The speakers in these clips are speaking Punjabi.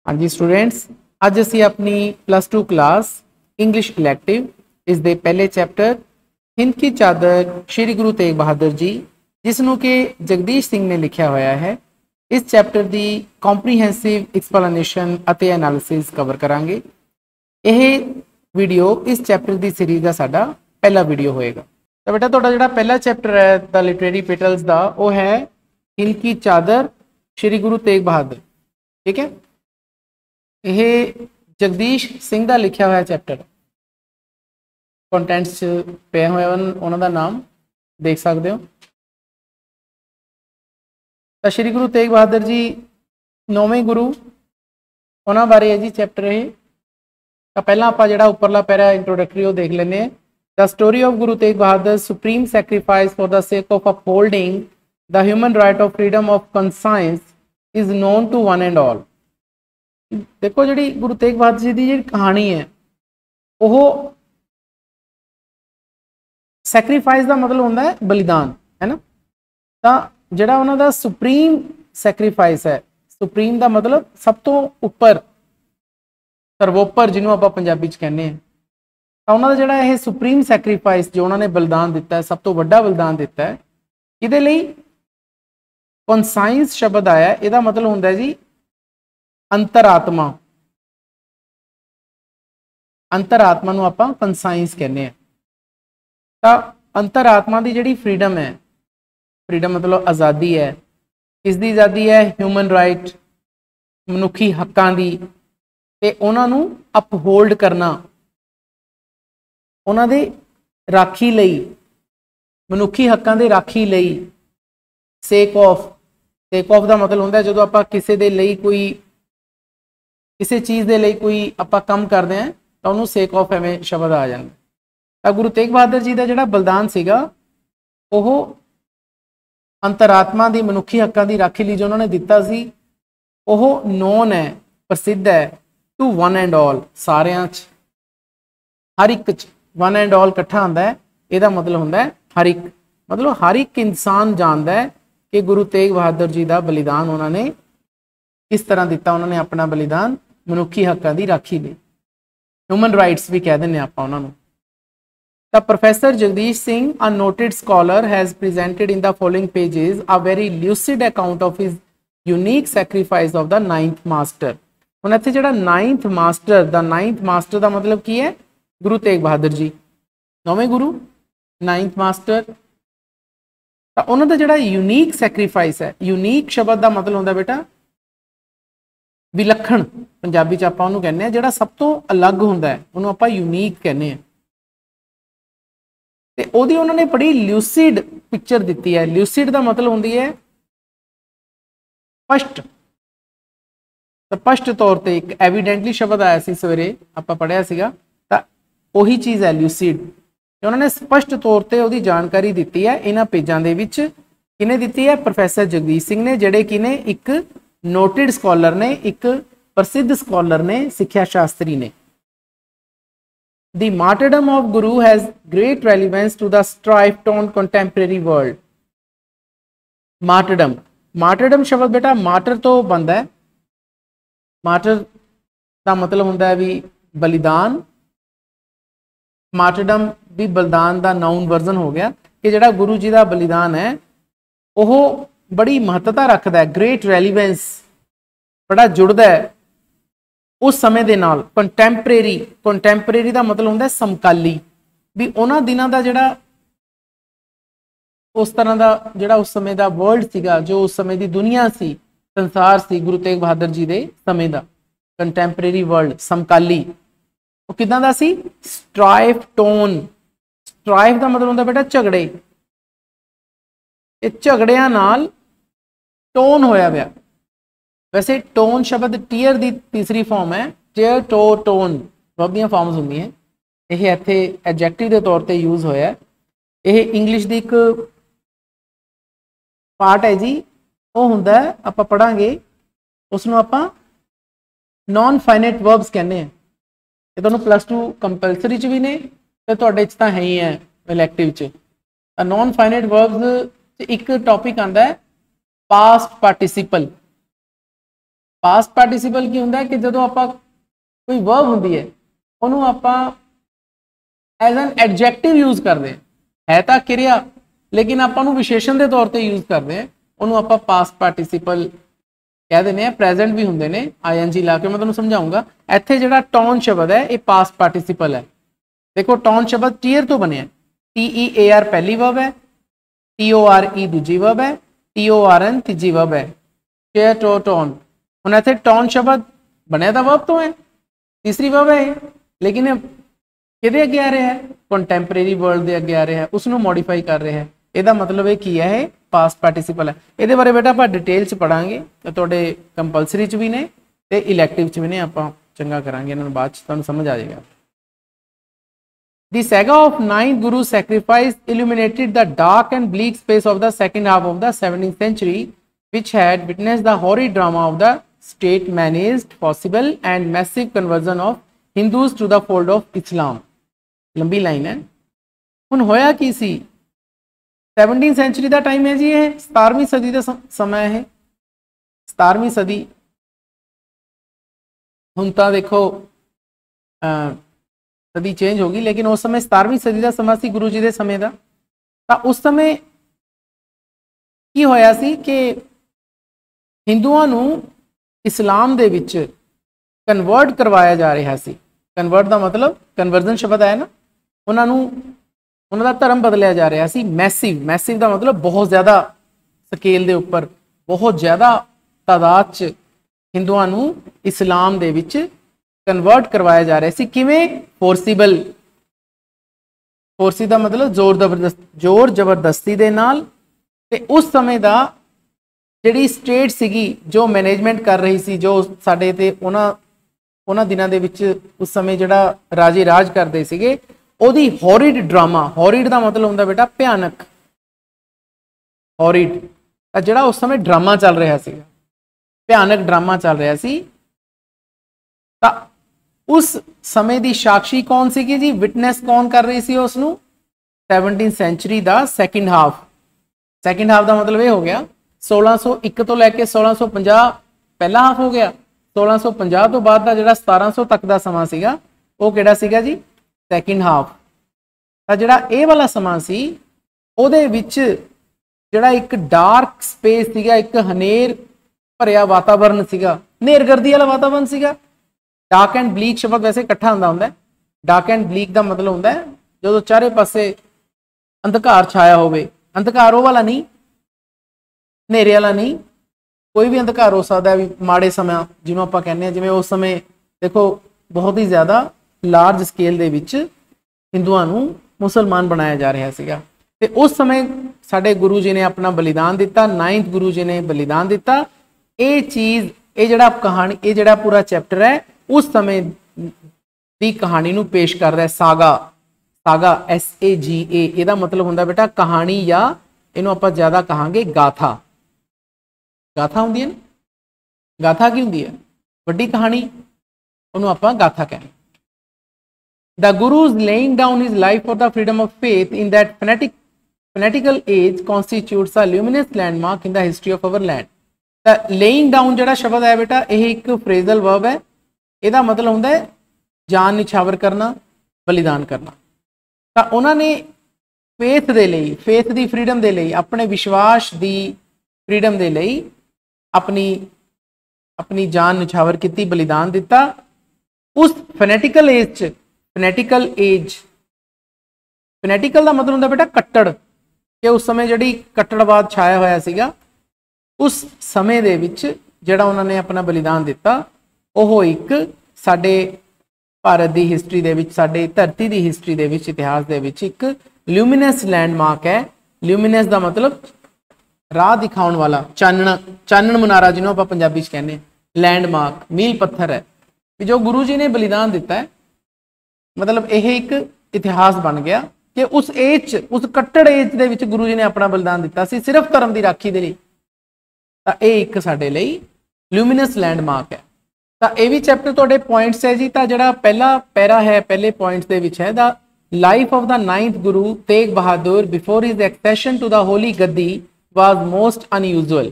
हाँ जी स्टूडेंट्स, अज असी अपनी +2 क्लास इंग्लिश इलैक्टिव इस दे पहले चैप्टर हिंद की चादर श्री गुरु तेग बहादुर जी जिसनों के जगदीश सिंह ने लिखा होया है, इस चैप्टर की कॉम्प्रीहेंसिव एक्सप्लेनेशन अते एनालिसिस कवर करांगे। यह वीडियो इस चैप्टर की सीरीज का साडा पहला वीडियो होएगा। तो बेटा तुहाडा जिहड़ा पहला चैप्टर है द लिटरेरी पेटल्स का, वो है हिंद की चादर श्री गुरु तेग बहादुर। ठीक है, यह जगदीश सिंह का लिखा हुआ चैप्टर, कंटेंट्स पे हुए उन्होंने नाम देख सकते हो। तो श्री गुरु तेग बहादुर जी 9वें गुरु, उन्होंने बारे है जी चैप्टर ये। तो पहला आप जो उपरला पैरा इंट्रोडक्टरी वो देख लें। The story of Guru Tegh Bahadur supreme sacrifice for the sake of upholding the human right of freedom of conscience is known to one and all. देखो जी गुरु तेग बहादुर जी की जी कहानी है, वो सैक्रीफाइस का मतलब होता है बलिदान, है ना। तो जोड़ा उन्होंने सुप्रीम सैक्रीफाइस है, सुप्रीम का मतलब सब तो उपर, सर्वोपर जिन्हों आप पंजाबी कहने हैं। तो उन्होंने जोड़ा यह सुप्रीम सैक्रीफाइस जो उन्होंने बलिदान दिता है, सब तो वड्डा बलिदान दिता है, ये कॉन्साइंस शब्द आया, यदा मतलब होंगे जी अंतरात्मा। अंतरात्मा नूं आपां कंसाइंस कहने हैं। तो अंतरात्मा की जिहड़ी फ्रीडम है, फ्रीडम मतलब आज़ादी है, इसकी आज़ादी है ह्यूमन राइट, मनुखी हकों की, ते उन्हां नूं अपहोल्ड करना, उन्हां दे राखी लई, मनुखी हकों के राखी लई, सेक ऑफ का मतलब होंदा है जो आप किसी दे लई कोई किसी चीज़ के लिए कोई आप काम करते हैं तो उन्होंने सेक ऑफ एवें शब्द आ जाता। तो गुरु तेग बहादुर जी का जोड़ा बलिदान सीगा, वो अंतरात्मा की मनुखी हकों की राखी लिए जो उन्होंने दिता सी, वो नोन है, प्रसिद्ध है टू वन एंड ऑल, सारियां च, हर एक च वन एंड ऑल कट्ठा आंदा है। यदा मतलब होंदा है हर एक, मतलब हर एक इंसान जानता है कि गुरु तेग बहादुर जी का बलिदान उन्होंने किस तरह दिता। उन्होंने अपना बलिदान मनुखी हकों की राखी लिए, ह्यूमन राइट्स भी कह दें आप उन्होंने। The Professor Jagdish Singh, a noted scholar, has presented in the following pages a very lucid account of his unique sacrifice of the ninth master. ਹੁਣ ਇੱਥੇ ਜਿਹੜਾ ninth master, the ninth master ਦਾ मतलब ਕੀ ਹੈ? गुरु तेग बहादुर जी 9वें गुरु, ninth master। ਤਾਂ ਉਹਨਾਂ ਦਾ ਜਿਹੜਾ यूनीक सैक्रीफाइस है, यूनीक शब्द ਦਾ मतलब ਹੁੰਦਾ बेटा विलक्षण, पंजाबी च ਆਪਾਂ ਉਹਨੂੰ ਕਹਿੰਦੇ ਆ, ਜਿਹੜਾ ਸਭ ਤੋਂ ਅਲੱਗ ਹੁੰਦਾ ਹੈ ਉਹਨੂੰ ਆਪਾਂ यूनीक ਕਹਿੰਦੇ ਆ। ਤੇ ਉਹਦੀ ਉਹਨਾਂ ਨੇ ਬੜੀ ਲਿਊਸਿਡ ਪਿਕਚਰ ਦਿੱਤੀ ਹੈ। ਲਿਊਸਿਡ ਦਾ ਮਤਲਬ ਹੁੰਦੀ ਹੈ स्पष्ट, स्पष्ट तौर पर। एक एविडेंटली शब्द आया सी सवेरे आप पढ़िया सीगा, तो ਉਹੀ चीज़ है लियूसिड। उन्होंने स्पष्ट तौर पर ਉਹਦੀ जानकारी दी है इन्हां पेजां दे विच। किने दी है? प्रोफैसर जगदीश सिंह ने, जिहड़े कि ने एक नोटिड स्कॉलर ने, एक प्रसिद्ध स्कॉलर ने, सिक्ख्या शास्त्री ने। The martyrdom of Guru has great relevance to the strife-torn contemporary world. Martyrdom, martyrdom शब्द बेटा मार्टर तो बनता है। मार्टर का मतलब होंदा है भी बलिदान। मार्टरडम भी बलिदान का नाउन वर्जन हो गया कि जिहड़ा गुरु जी का बलिदान है वो बड़ी महत्ता रखता है, ग्रेट रेलीवेंस, बड़ा जुड़ता है उस समय के नाल। कंटैंपरेरी, कंटैंपरेरी का मतलब होंदा है समकाली, भी उन्हां दिनां दा जिहड़ा उस तरह का जिहड़ा उस समय का वर्ल्ड सीगा, जो उस समय की दुनिया सी, संसार सी गुरु तेग बहादुर जी के समय का कंटैंपरेरी वर्ल्ड, समकाली। वो किदां दा सी? Strife tone. स्ट्राइफ का मतलब होंदा बेटा झगड़े, ये झगड़ियां नाल टोन होया पिया। वैसे टोन शब्द टीयर की तीसरी फॉर्म है, टेयर टो टोन वर्ब दी फॉर्म्स होंदी हैं। यह इत्थे एडजैक्टिव के तौर पर यूज होया। यह इंग्लिश की एक पार्ट है जी, वो हुंदा है आप पढ़ांगे उसनों आप नॉन फाइनाइट वर्ब्स कहने हैं। ये तुहानूं +2 कंपलसरी च भी ने ते तुहाडे च तां है ही है इलैक्टिव च। नॉन फाइनाइट वर्ब्स एक टॉपिक आंदा है पास्ट पार्टिसिपल। ਪਾਸਟ ਪਾਰਟੀਸੀਪਲ ਕੀ ਹੁੰਦਾ ਕਿ ਜਦੋਂ ਆਪਾਂ ਕੋਈ ਵਰਬ ਹੁੰਦੀ ਹੈ ਉਹਨੂੰ ਆਪਾਂ ਐਜ਼ ਐਨ ਐਡਜੈਕਟਿਵ ਯੂਜ਼ ਕਰਦੇ ਹਾਂ, ਹੈ ਤਾਂ ਕਿਰਿਆ ਲੇਕਿਨ ਆਪਾਂ ਨੂੰ ਵਿਸ਼ੇਸ਼ਣ ਦੇ ਤੌਰ ਤੇ ਯੂਜ਼ ਕਰਦੇ ਹਾਂ, ਉਹਨੂੰ ਆਪਾਂ ਪਾਸਟ ਪਾਰਟੀਸੀਪਲ ਕਹਿ ਦਿੰਦੇ ਆ। ਪ੍ਰੈਜ਼ੈਂਟ ਵੀ ਹੁੰਦੇ ਨੇ ਆਈਐਨਜੀ ਲਾ ਕੇ, ਮੈਂ ਤੁਹਾਨੂੰ ਸਮਝਾਉਂਗਾ। ਇੱਥੇ ਜਿਹੜਾ ਟੌਨ ਸ਼ਬਦ ਹੈ ਇਹ ਪਾਸਟ ਪਾਰਟੀਸੀਪਲ ਹੈ। ਦੇਖੋ ਟੌਨ ਸ਼ਬਦ ਟੀਅਰ ਤੋਂ ਬਣਿਆ, TEAR ਪਹਿਲੀ ਵਰਬ ਹੈ, TORE ਦੂਜੀ ਵਰਬ ਹੈ, TORN ਤੀਜੀ ਵਰਬ ਹੈ। ਟੀਅਰ ਟੋ ਟੌਨ, ਹੁਣ ਇੱਥੇ ਟੌਨ ਸ਼ਬਦ ਬਣਿਆ ਤਾਂ ਵਰਬ ਤੋਂ ਹੈ, ਤੀਸਰੀ ਵਰਬ ਹੈ, ਲੇਕਿਨ ਕਿਹਦੇ ਅੱਗੇ ਆ ਰਿਹਾ ਹੈ? ਕੰਟੈਂਪਰੇਰੀ ਵਰਲਡ ਦੇ ਅੱਗੇ ਆ ਰਿਹਾ ਹੈ, ਉਸ ਨੂੰ ਮੋਡੀਫਾਈ ਕਰ ਰਿਹਾ ਹੈ। ਇਹਦਾ ਮਤਲਬ ਇਹ ਕੀ ਹੈ? ਇਹ ਪਾਸਟ ਪਾਰਟੀਸੀਪਲ ਹੈ। ਇਹਦੇ ਬਾਰੇ ਬੇਟਾ ਆਪਾਂ ਡਿਟੇਲ ਚ ਪੜਾਂਗੇ, ਤੇ ਤੁਹਾਡੇ ਕੰਪਲਸਰੀ ਚ ਵੀ ਨੇ ਤੇ ਇਲੈਕਟਿਵ ਚ ਵੀ ਨੇ, ਆਪਾਂ ਚੰਗਾ ਕਰਾਂਗੇ ਇਹਨਾਂ ਨੂੰ, ਬਾਅਦ ਚ ਤੁਹਾਨੂੰ ਸਮਝ ਆ ਜਾਏਗਾ। The saga of ninth Guru sacrifice illuminated the dark and bleak space of the second half of the 17th century, which had witnessed the horrid drama of the state-managed, possible and massive conversion of Hindus to the fold of Islam। लंबी लाइन है। ਹੁਣ ਹੋਇਆ ਕੀ ਸੀ? 17th ਸੈਂਚੁਰੀ ਦਾ ਟਾਈਮ ਹੈ ਜੀ, ਇਹ 17ਵੀਂ ਸਦੀ ਦਾ ਸਮਾਂ ਹੈ। 17ਵੀਂ ਸਦੀ, ਹੁਣ ਤਾਂ ਦੇਖੋ ਸਦੀ ਚੇਂਜ ਹੋ ਗਈ, ਲੇਕਿਨ ਉਸ ਸਮੇਂ 17ਵੀਂ ਸਦੀ ਦਾ ਸਮਾਂ ਸੀ ਗੁਰੂ ਜੀ ਦੇ ਸਮੇਂ ਦਾ। ਤਾਂ ਉਸ ਸਮੇਂ ਕੀ ਹੋਇਆ ਸੀ ਕਿ ਹਿੰਦੂਆਂ ਨੂੰ ਇਸਲਾਮ ਦੇ ਵਿੱਚ ਕਨਵਰਟ ਕਰਵਾਇਆ ਜਾ ਰਿਹਾ ਸੀ। ਕਨਵਰਟ ਦਾ ਮਤਲਬ ਕਨਵਰਜਨ ਸ਼ਬਦ ਆਇਆ ਨਾ, ਉਹਨਾਂ ਨੂੰ ਉਹਨਾਂ ਦਾ ਧਰਮ ਬਦਲਿਆ ਜਾ ਰਿਹਾ ਸੀ। ਮੈਸਿਵ, ਮੈਸਿਵ ਦਾ ਮਤਲਬ ਬਹੁਤ ਜ਼ਿਆਦਾ ਸਕੇਲ ਦੇ ਉੱਪਰ, ਬਹੁਤ ਜ਼ਿਆਦਾ ਤਾਦਾਦ 'ਚ ਹਿੰਦੂਆਂ ਨੂੰ ਇਸਲਾਮ ਦੇ ਵਿੱਚ ਕਨਵਰਟ ਕਰਵਾਇਆ ਜਾ ਰਿਹਾ ਸੀ। ਕਿਵੇਂ? ਫੋਰਸੀਬਲ, ਫੋਰਸੀ ਦਾ ਮਤਲਬ ਜ਼ੋਰ ਜ਼ਬਰਦਸਤੀ ਦੇ ਨਾਲ। ਤੇ ਉਸ ਸਮੇਂ ਦਾ ਜਿਹੜੀ ਸਟੇਟ ਸੀਗੀ ਜੋ ਮੈਨੇਜਮੈਂਟ ਕਰ ਰਹੀ ਸੀ, ਜੋ ਸਾਡੇ ਤੇ ਉਹਨਾਂ ਦਿਨਾਂ ਦੇ ਵਿੱਚ ਉਸ ਸਮੇਂ ਜਿਹੜਾ ਰਾਜੇ ਰਾਜ ਕਰਦੇ ਸੀਗੇ, ਉਹਦੀ ਹੌਰਿਡ ਡਰਾਮਾ, ਹੌਰਿਡ ਦਾ ਮਤਲਬ ਹੁੰਦਾ ਬੇਟਾ ਭਿਆਨਕ, ਹੌਰਿਡ ਤਾਂ ਜਿਹੜਾ ਉਸ ਸਮੇਂ ਡਰਾਮਾ ਚੱਲ ਰਿਹਾ ਸੀਗਾ, ਭਿਆਨਕ ਡਰਾਮਾ ਚੱਲ ਰਿਹਾ ਸੀ। ਤਾਂ ਉਸ ਸਮੇਂ ਦੀ ਸਾਕਸ਼ੀ ਕੌਣ ਸੀਗੀ ਜੀ? ਵਿਟਨੈਸ ਕੌਣ ਕਰ ਰਹੀ ਸੀ ਉਸ ਨੂੰ? 17th ਸੈਂਚੁਰੀ ਦਾ ਸੈਕਿੰਡ ਹਾਫ। ਸੈਕਿੰਡ ਹਾਫ ਦਾ ਮਤਲਬ ਇਹ ਹੋ ਗਿਆ 1601 ਤੋਂ ਲੈ ਕੇ 1650 ਪਹਿਲਾ ਹਾਫ ਹੋ ਗਿਆ। 1650 ਤੋਂ ਬਾਅਦ ਦਾ ਜਿਹੜਾ 1700 ਤੱਕ ਦਾ ਸਮਾਂ ਸੀਗਾ ਉਹ ਕਿਹੜਾ ਸੀਗਾ ਜੀ? Second half. ਤਾਂ ਜਿਹੜਾ ਇਹ ਵਾਲਾ ਸਮਾਂ ਸੀ ਉਹਦੇ ਵਿੱਚ ਜਿਹੜਾ ਇੱਕ ਡਾਰਕ ਸਪੇਸ ਸੀਗਾ, ਇੱਕ ਹਨੇਰ ਭਰਿਆ ਵਾਤਾਵਰਨ ਸੀਗਾ, ਹਨੇਰਗਰਦੀ ਵਾਲਾ ਵਾਤਾਵਰਨ ਸੀਗਾ। ਡਾਰਕ ਐਂਡ ਬਲੀਕ ਸ਼ਬਦ ਵੈਸੇ ਇਕੱਠਾ ਹੁੰਦਾ ਹੈ। ਡਾਰਕ ਐਂਡ ਬਲੀਕ ਦਾ ਮਤਲਬ ਹੁੰਦਾ ਹੈ ਜਦੋਂ ਚਾਰੇ ਪਾਸੇ ਅੰਧਕਾਰ ਛਾਇਆ ਹੋਵੇ। ਅੰਧਕਾਰ ਉਹ ਵਾਲਾ ਨਹੀਂ, ਹਨੇਰੇ ਵਾਲਾ ਨਹੀਂ, ਕੋਈ ਵੀ ਅੰਧਕਾਰ ਹੋ ਸਕਦਾ ਵੀ ਮਾੜੇ ਸਮਾਂ ਜਿਹਨੂੰ ਆਪਾਂ ਕਹਿੰਦੇ ਹਾਂ। ਜਿਵੇਂ ਉਸ ਸਮੇਂ ਦੇਖੋ ਬਹੁਤ ਹੀ ਜ਼ਿਆਦਾ ਲਾਰਜ ਸਕੇਲ ਦੇ ਵਿੱਚ ਹਿੰਦੂਆਂ ਨੂੰ ਮੁਸਲਮਾਨ ਬਣਾਇਆ ਜਾ ਰਿਹਾ ਸੀਗਾ, ਤੇ ਉਸ ਸਮੇਂ ਸਾਡੇ ਗੁਰੂ ਜੀ ਨੇ ਆਪਣਾ ਬਲੀਦਾਨ ਦਿੱਤਾ, 9th ਗੁਰੂ ਜੀ ਨੇ ਬਲੀਦਾਨ ਦਿੱਤਾ। ਇਹ ਚੀਜ਼, ਇਹ ਜਿਹੜਾ ਕਹਾਣੀ, ਇਹ ਜਿਹੜਾ ਪੂਰਾ ਚੈਪਟਰ ਹੈ ਉਸ ਸਮੇਂ ਦੀ ਕਹਾਣੀ ਨੂੰ ਪੇਸ਼ ਕਰਦਾ ਹੈ। ਸਾਗਾ, ਸਾਗਾ SAGA, ਇਹਦਾ ਮਤਲਬ ਹੁੰਦਾ ਬੇਟਾ ਕਹਾਣੀ, ਜਾਂ ਇਹਨੂੰ ਆਪਾਂ ਜ਼ਿਆਦਾ ਕਹਾਂਗੇ ਗਾਥਾ। ਗਾਥਾ ਹੁੰਦੀ ਹੈ ਨਾ, ਗਾਥਾ ਕੀ ਹੁੰਦੀ ਹੈ? ਵੱਡੀ ਕਹਾਣੀ, ਉਹਨੂੰ ਆਪਾਂ ਗਾਥਾ ਕਹਿੰਦੇ। The Guru's laying down his life for the freedom of faith in that fanatical age constitutes a luminous landmark in the history of our land। ਤਾਂ laying down ਜਿਹੜਾ ਸ਼ਬਦ ਹੈ ਬੇਟਾ, ਇਹ ਇੱਕ ਫਰੇਜ਼ਲ ਵਰਬ ਹੈ। ਇਹਦਾ ਮਤਲਬ ਹੁੰਦਾ ਹੈ ਜਾਨ ਨਿਛਾਵਰ ਕਰਨਾ, ਬਲੀਦਾਨ ਕਰਨਾ। ਤਾਂ ਉਹਨਾਂ ਨੇ ਫੇਥ ਦੇ ਲਈ, ਫੇਥ ਦੀ ਫਰੀडम ਦੇ ਲਈ, ਆਪਣੇ ਵਿਸ਼ਵਾਸ ਦੀ ਫਰੀडम ਦੇ ਲਈ ਆਪਣੀ ਜਾਨ ਨਿਛਾਵਰ ਕੀਤੀ, ਬਲੀਦਾਨ ਦਿੱਤਾ। ਉਸ ਫੈਨੇਟੀਕਲ ਏਜ 'ਚ, ਫੈਨੇਟੀਕਲ ਏਜ, ਫੈਨੇਟੀਕਲ ਦਾ ਮਤਲਬ ਹੁੰਦਾ ਬੇਟਾ ਕੱਟੜ, ਕਿ ਉਸ ਸਮੇਂ ਜਿਹੜੀ ਕੱਟੜਵਾਦ ਛਾਇਆ ਹੋਇਆ ਸੀਗਾ, ਉਸ ਸਮੇਂ ਦੇ ਵਿੱਚ ਜਿਹੜਾ ਉਹਨਾਂ ਨੇ ਆਪਣਾ ਬਲੀਦਾਨ ਦਿੱਤਾ, ਉਹ ਇੱਕ ਸਾਡੇ ਭਾਰਤ ਦੀ ਹਿਸਟਰੀ ਦੇ ਵਿੱਚ, ਸਾਡੇ ਧਰਤੀ ਦੀ ਹਿਸਟਰੀ ਦੇ ਵਿੱਚ, ਇਤਿਹਾਸ ਦੇ ਵਿੱਚ ਇੱਕ ਲਿਊਮੀਨਸ ਲੈਂਡਮਾਰਕ ਹੈ। ਲਿਊਮੀਨਸ ਦਾ ਮਤਲਬ ਰਾਹ ਦਿਖਾਉਣ ਵਾਲਾ, ਚਾਨਣ, ਚਾਨਣ ਮੁਨਾਰਾ ਜਿਹਨੂੰ ਆਪਾਂ ਪੰਜਾਬੀ 'ਚ ਕਹਿੰਦੇ ਹਾਂ। ਲੈਂਡਮਾਰਕ, ਮੀਲ ਪੱਥਰ ਹੈ ਕਿ ਜੋ ਗੁਰੂ ਜੀ ਨੇ ਬਲੀਦਾਨ ਦਿੱਤਾ ਹੈ। ਮਤਲਬ ਇਹ ਇੱਕ ਇਤਿਹਾਸ ਬਣ ਗਿਆ ਕਿ ਉਸ ਏਜ 'ਚ, ਉਸ ਕੱਟੜ ਏਜ ਦੇ ਵਿੱਚ ਗੁਰੂ ਜੀ ਨੇ ਆਪਣਾ ਬਲੀਦਾਨ ਦਿੱਤਾ ਸੀ ਸਿਰਫ ਧਰਮ ਦੀ ਰਾਖੀ ਦੇ ਲਈ। ਤਾਂ ਇਹ ਇੱਕ ਸਾਡੇ ਲਈ ਲਿਊਮੀਨਸ ਲੈਂਡਮਾਰਕ ਹੈ। ਤਾਂ ਇਹ ਵੀ ਚੈਪਟਰ ਤੁਹਾਡੇ ਪੁਆਇੰਟਸ ਹੈ ਜੀ। ਤਾਂ ਜਿਹੜਾ ਪਹਿਲਾ ਪੈਰਾ ਹੈ, ਪਹਿਲੇ ਪੁਆਇੰਟਸ ਦੇ ਵਿੱਚ ਹੈ the life of the 9th Guru Tegh Bahadur before his accession to the holy gaddi was most unusual।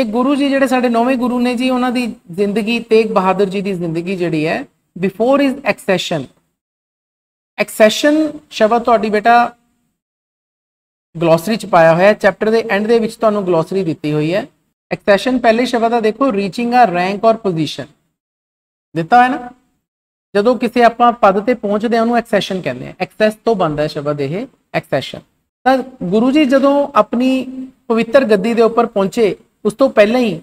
कि गुरु जी जिहड़े साडे 9वें गुरु ने जी, उन्हां दी जिंदगी, तेग बहादुर जी की जिंदगी जिहड़ी है बिफोर इज एक्सैशन। एक्सैशन शब्द तुहाडी बेटा ग्लॉसरी च पाया होया, चैप्टर के एंड दे विच तुहानूं ग्लॉसरी दित्ती हुई है। एक्सैशन पहले शब्द है देखो, रीचिंग अ रैंक और पोजीशन दिता है ना। जदों किसी आपां पद ते पहुंचते हैं उन्होंने एक्सैशन कहते हैं, एक्सैस तो बनता है शब्द यह एक्सैशन। तो गुरु जी जदों अपनी पवित्र गद्दी के उपर पहुंचे, उस तो पहले ही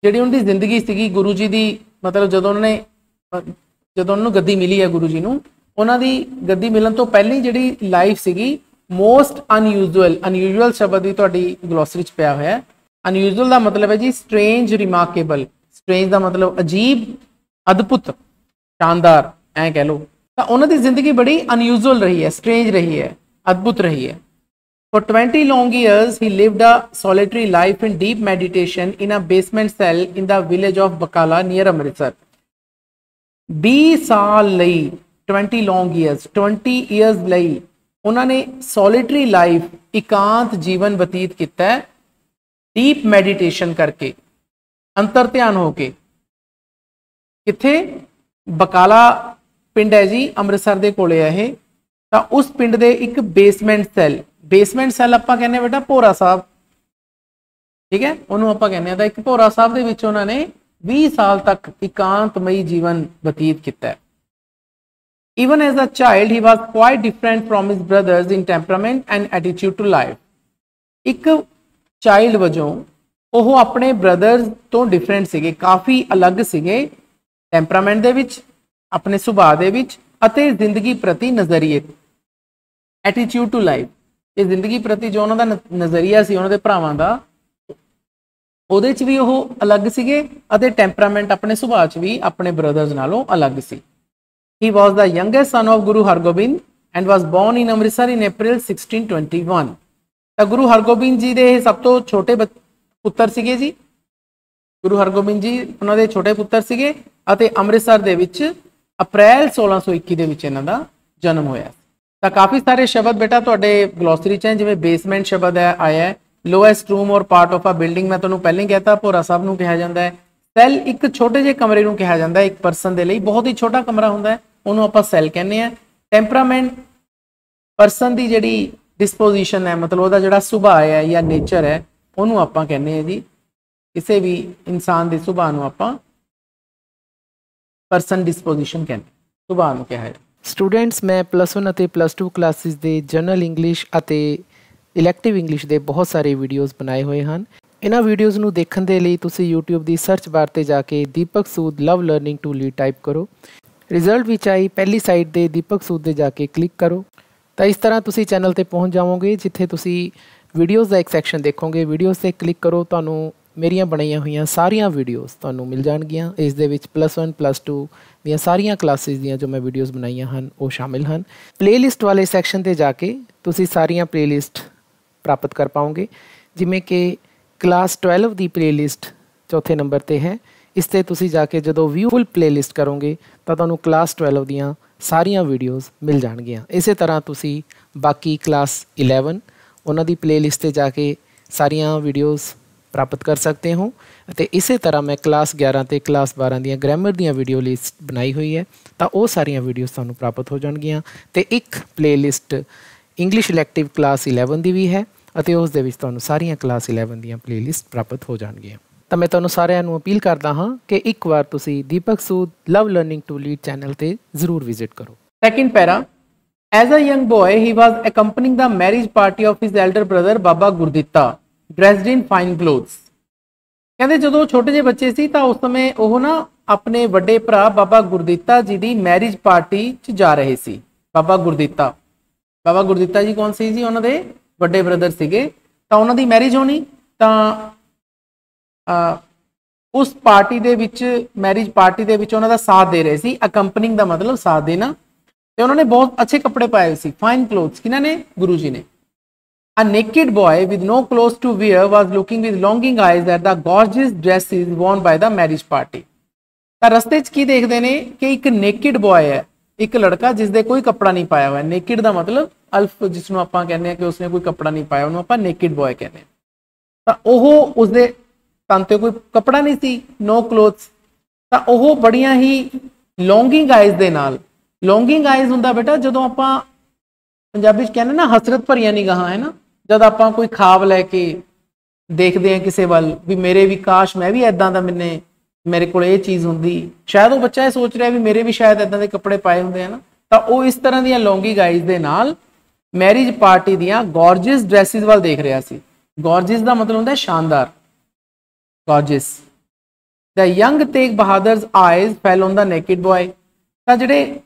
जिहड़ी उनकी जिंदगी सी गुरु जी की, मतलब जदों उन्होंने गद्दी मिली है गुरु जी नूं, उन्हां दी गद्दी मिलन तो पहले ही जिहड़ी लाइफ सी मोस्ट अनयूजुअल शब्द भी तुहाडी ग्लॉसरी च पिया होया है। अनयूजुअल का मतलब है जी स्ट्रेंज, रिमार्केबल। स्ट्रेंज का मतलब अजीब, अद्भुत, शानदार, ऐ कह लो। तो उन्होंने जिंदगी बड़ी अनयूजुअल रही है, स्ट्रेंज रही है, अद्भुत रही है। For 20 long years, he lived a solitary life in deep meditation in a basement cell in the village of Bakala near Amritsar. 20 साल लई, 20 long years, 20 years लई उन्होंने solitary life, एकांत जीवन बतीत किया है, डीप मेडिटेशन करके, अंतर ध्यान होके। किथे? बकाला पिंड है जी, अमृतसर के कोले है ये। तो उस पिंड के एक बेसमेंट सैल, बेसमेंट सैल आप कहने बेटा भोरा साहब, ठीक है, उन्होंने आप कहने एक भोरा साहब के विच उन्होंने 20 साल तक एकांतमई जीवन बतीत किया। Even as a child, he was quite different from his brothers in temperament and attitude to life. एक चाइल्ड वजों वो अपने ब्रदर्स तो डिफरेंट सीगे, काफ़ी अलग सीगे, टैंपरामेंट दे विच, अपने सुभाव दे विच अते जिंदगी प्रति नज़रिए, एटीट्यूड टू लाइफ। ये जिंदगी प्रति जो उन्होंने नज़रिया सी उन्होंने भरावां दा, उहदे च भी वो अलग सीगे अते टैंपरामेंट अपने सुभाव च भी अपने ब्रदर्स नालों अलग सी। He was the youngest son of Guru Hargobind and was born in Amritsar in April 1621. तो गुरु हरगोबिंद जी दे सब तो छोटे पुत्र सीगे जी, गुरु हरगोबिंद जी उन्होंने छोटे पुत्र सीगे अते अमृतसर दे विच अप्रैल 1621 दे विच इन्हां दा जन्म होया। तो काफ़ी सारे शब्द बेटा तुहाडे ग्लॉसरी च हैं, जिवें बेसमेंट शब्द है आया है, लोएस्ट रूम और पार्ट ऑफ अ बिल्डिंग, मैं तुहानूं पहले ही कहता भोरा साहब नूं कहा जाता है। सैल एक छोटे जे कमरे नूं कहा जाता है, एक परसन दे लई बहुत ही छोटा कमरा हुंदा है, उन्होंने आप सैल कहने हैं। टैंपरामेंट परसन की जिहड़ी डिस्पोजिशन है, मतलब वह जो सुभाव है या नेचर है, उन्होंने आप कहने हैं जी, किसी भी इंसान के सुभाव नूं आपां परसन डिस्पोजिशन कहने, सुभाव नूं कहा है। स्टूडेंट्स, मैं +1 ਅਤੇ +2 ਕਲਾਸਿਸ ਦੇ ਜਨਰਲ ਇੰਗਲਿਸ਼ ਅਤੇ ਇਲੈਕਟਿਵ ਇੰਗਲਿਸ਼ ਦੇ ਬਹੁਤ ਸਾਰੇ ਵੀਡੀਓਜ਼ ਬਣਾਏ ਹੋਏ ਹਨ। ਇਹਨਾਂ ਵੀਡੀਓਜ਼ ਨੂੰ ਦੇਖਣ ਦੇ ਲਈ ਤੁਸੀਂ YouTube ਦੀ ਸਰਚ ਬਾਰ ਤੇ ਜਾ ਕੇ ਦੀਪਕ Sood love learning to lead type ਕਰੋ। ਰਿਜ਼ਲਟ ਵਿੱਚ ਆਈ ਪਹਿਲੀ ਸਾਈਟ ਤੇ ਦੀਪਕ ਸੂਦ ਤੇ ਜਾ ਕੇ ਕਲਿੱਕ ਕਰੋ। ਤਾਂ ਇਸ ਤਰ੍ਹਾਂ ਤੁਸੀਂ ਚੈਨਲ ਤੇ ਪਹੁੰਚ ਜਾਵੋਗੇ, ਜਿੱਥੇ ਤੁਸੀਂ ਵੀਡੀਓਜ਼ ਦਾ ਇੱਕ ਸੈਕਸ਼ਨ ਦੇਖੋਗੇ। ਵੀਡੀਓਜ਼ ਤੇ ਕਲਿੱਕ ਕਰੋ, ਤੁਹਾਨੂੰ ਮੇਰੀਆਂ ਬਣਾਈਆਂ ਹੋਈਆਂ ਸਾਰੀਆਂ ਵੀਡੀਓਜ਼ ਤੁਹਾਨੂੰ ਮਿਲ ਜਾਣਗੀਆਂ। ਇਸ ਦੇ ਵਿੱਚ +1 +2 ਦੀਆਂ ਸਾਰੀਆਂ ਕਲਾਸਿਸ ਦੀਆਂ ਜੋ ਮੈਂ ਵੀਡੀਓਜ਼ ਬਣਾਈਆਂ ਹਨ ਉਹ ਸ਼ਾਮਿਲ ਹਨ। ਪਲੇਲਿਸਟ ਵਾਲੇ ਸੈਕਸ਼ਨ ਤੇ ਜਾ ਕੇ ਤੁਸੀਂ ਸਾਰੀਆਂ ਪਲੇਲਿਸਟ ਪ੍ਰਾਪਤ ਕਰ ਪਾਓਗੇ, ਜਿਵੇਂ ਕਿ ਕਲਾਸ 12 ਦੀ ਪਲੇਲਿਸਟ ਚੌਥੇ ਨੰਬਰ ਤੇ ਹੈ। ਇਸ ਤੇ ਤੁਸੀਂ ਜਾ ਕੇ ਜਦੋਂ ਵਿਊ ਫੁੱਲ ਪਲੇਲਿਸਟ ਕਰੋਗੇ ਤਾਂ ਤੁਹਾਨੂੰ ਕਲਾਸ 12 ਦੀਆਂ ਸਾਰੀਆਂ ਵੀਡੀਓਜ਼ ਮਿਲ ਜਾਣਗੀਆਂ। ਇਸੇ ਤਰ੍ਹਾਂ ਤੁਸੀਂ ਬਾਕੀ ਕਲਾਸ 11 ਉਹਨਾਂ ਦੀ ਪਲੇਲਿਸਟ ਤੇ ਜਾ ਕੇ ਸਾਰੀਆਂ ਵੀਡੀਓਜ਼ ਪ੍ਰਾਪਤ ਕਰ ਸਕਦੇ ਹੋ। ਅਤੇ ਇਸੇ ਤਰ੍ਹਾਂ ਮੈਂ ਕਲਾਸ 11 ਅਤੇ ਕਲਾਸ 12 ਦੀਆਂ ਗ੍ਰਾਮਰ ਦੀਆਂ ਵੀਡੀਓ ਲਿਸਟ ਬਣਾਈ ਹੋਈ ਹੈ, ਤਾਂ ਉਹ ਸਾਰੀਆਂ ਵੀਡੀਓਜ਼ ਤੁਹਾਨੂੰ ਪ੍ਰਾਪਤ ਹੋ ਜਾਣਗੀਆਂ। ਅਤੇ ਇੱਕ ਪਲੇਲਿਸਟ ਇੰਗਲਿਸ਼ ਇਲੈਕਟਿਵ ਕਲਾਸ 11 ਦੀ ਵੀ ਹੈ, ਅਤੇ ਉਸ ਦੇ ਵਿੱਚ ਤੁਹਾਨੂੰ ਸਾਰੀਆਂ ਕਲਾਸ 11 ਦੀਆਂ ਪਲੇਲਿਸਟ ਪ੍ਰਾਪਤ ਹੋ ਜਾਣਗੀਆਂ। ਤਾਂ ਮੈਂ ਤੁਹਾਨੂੰ ਸਾਰਿਆਂ ਨੂੰ ਅਪੀਲ ਕਰਦਾ ਹਾਂ ਕਿ ਇੱਕ ਵਾਰ ਤੁਸੀਂ Deepak Sood love learning to lead channel ਤੇ ਜ਼ਰੂਰ ਵਿਜ਼ਿਟ ਕਰੋ। Second para, as a young boy he was accompanying the marriage party of his elder brother Baba Gurditta dressed in fine clothes. ਕਹਿੰਦੇ ਜਦੋਂ ਛੋਟੇ ਜਿਹੇ ਬੱਚੇ ਸੀ ਤਾਂ ਉਸ ਸਮੇਂ ਉਹ ਨਾ ਆਪਣੇ ਵੱਡੇ ਭਰਾ ਬਾਬਾ ਗੁਰਦਿੱਤਾ ਜੀ ਦੀ ਮੈਰਿਜ ਪਾਰਟੀ 'ਚ ਜਾ ਰਹੇ ਸੀ। ਬਾਬਾ ਗੁਰਦਿੱਤਾ ਜੀ ਕੌਣ ਸੀ ਜੀ? ਉਹਨਾਂ ਦੇ ਵੱਡੇ ਬ੍ਰਦਰ ਸੀਗੇ। ਤਾਂ ਉਹਨਾਂ ਦੀ ਮੈਰਿਜ ਹੋਣੀ, ਤਾਂ उस पार्टी दे विच मैरिज पार्टी दे विच उन्हां दा साथ दे रहे सी। अकंपनिंग दा मतलब साथ देना। ते उन्होंने बहुत अच्छे कपड़े पाए सी, फाइन क्लोथ्स। किन्हां ने? गुरु जी ने। A naked boy with no clothes to wear was looking with longing eyes at the gorgeous dresses worn by the marriage party. ਤਾਂ ਰਸਤੇ 'ਚ ਕੀ ਦੇਖਦੇ ਨੇ ਕਿ ਇੱਕ ਨੇਕਿਡ ਬॉय ਹੈ, ਇੱਕ ਲੜਕਾ ਜਿਸ ਦੇ ਕੋਈ ਕੱਪੜਾ ਨਹੀਂ ਪਾਇਆ ਹੋਇਆ। ਨੇਕਿਡ ਦਾ ਮਤਲਬ ਅਲਫ, ਜਿਸ ਨੂੰ ਆਪਾਂ ਕਹਿੰਦੇ ਆ ਕਿ ਉਸਨੇ ਕੋਈ ਕੱਪੜਾ ਨਹੀਂ ਪਾਇਆ, ਉਹਨੂੰ ਆਪਾਂ ਨੇਕਿਡ ਬॉय ਕਹਿੰਦੇ ਆ। ਤਾਂ ਉਹ ਉਸਦੇ ਤਨ ਤੇ ਕੋਈ ਕੱਪੜਾ ਨਹੀਂ ਸੀ, नो क्लोथ्स, ਤਾਂ ਉਹ ਬੜੀਆਂ ਹੀ ਲੌਂਗਿੰਗ ਆਈਜ਼ ਦੇ ਨਾਲ, ਲੌਂਗਿੰਗ ਆਈਜ਼ ਹੁੰਦਾ ਬੇਟਾ ਜਦੋਂ ਆਪਾਂ ਪੰਜਾਬੀ ਚ ਕਹਿੰਦੇ ਨਾ ਹਸਰਤ ਭਰੀਆਂ ਨਿਗਾਹਾਂ, ਹੈ ਨਾ, ਜਦ ਆਪਾਂ ਕੋਈ ਖਾਬ ਲੈ ਕੇ ਦੇਖਦੇ ਹਾਂ ਕਿਸੇ ਵੱਲ ਵੀ ਮੇਰੇ ਵੀ ਕਾਸ਼ ਮੈਂ ਵੀ ਇਦਾਂ ਦਾ ਮੇਰੇ ਕੋਲ ਇਹ ਚੀਜ਼ ਹੁੰਦੀ, ਸ਼ਾਇਦ ਉਹ ਬੱਚਾ ਇਹ ਸੋਚ ਰਿਹਾ ਵੀ ਮੇਰੇ ਵੀ ਸ਼ਾਇਦ ਇਦਾਂ ਦੇ ਕੱਪੜੇ ਪਾਏ ਹੁੰਦੇ ਆ ਨਾ, ਤਾਂ ਉਹ ਇਸ ਤਰ੍ਹਾਂ ਦੀਆਂ ਲੌਂਗਿੰਗ ਆਈਜ਼ ਦੇ ਨਾਲ ਮੈਰਿਜ ਪਾਰਟੀ ਦੀਆਂ ਗॉर्जियस ਡਰੈਸਿਸ ਵੱਲ ਦੇਖ ਰਿਹਾ ਸੀ। ਗॉर्जियस ਦਾ ਮਤਲਬ ਹੁੰਦਾ ਸ਼ਾਨਦਾਰ, gorgeous. The young Tegh Bahadur's eyes fell on the naked boy, ਤਾਂ ਜਿਹੜੇ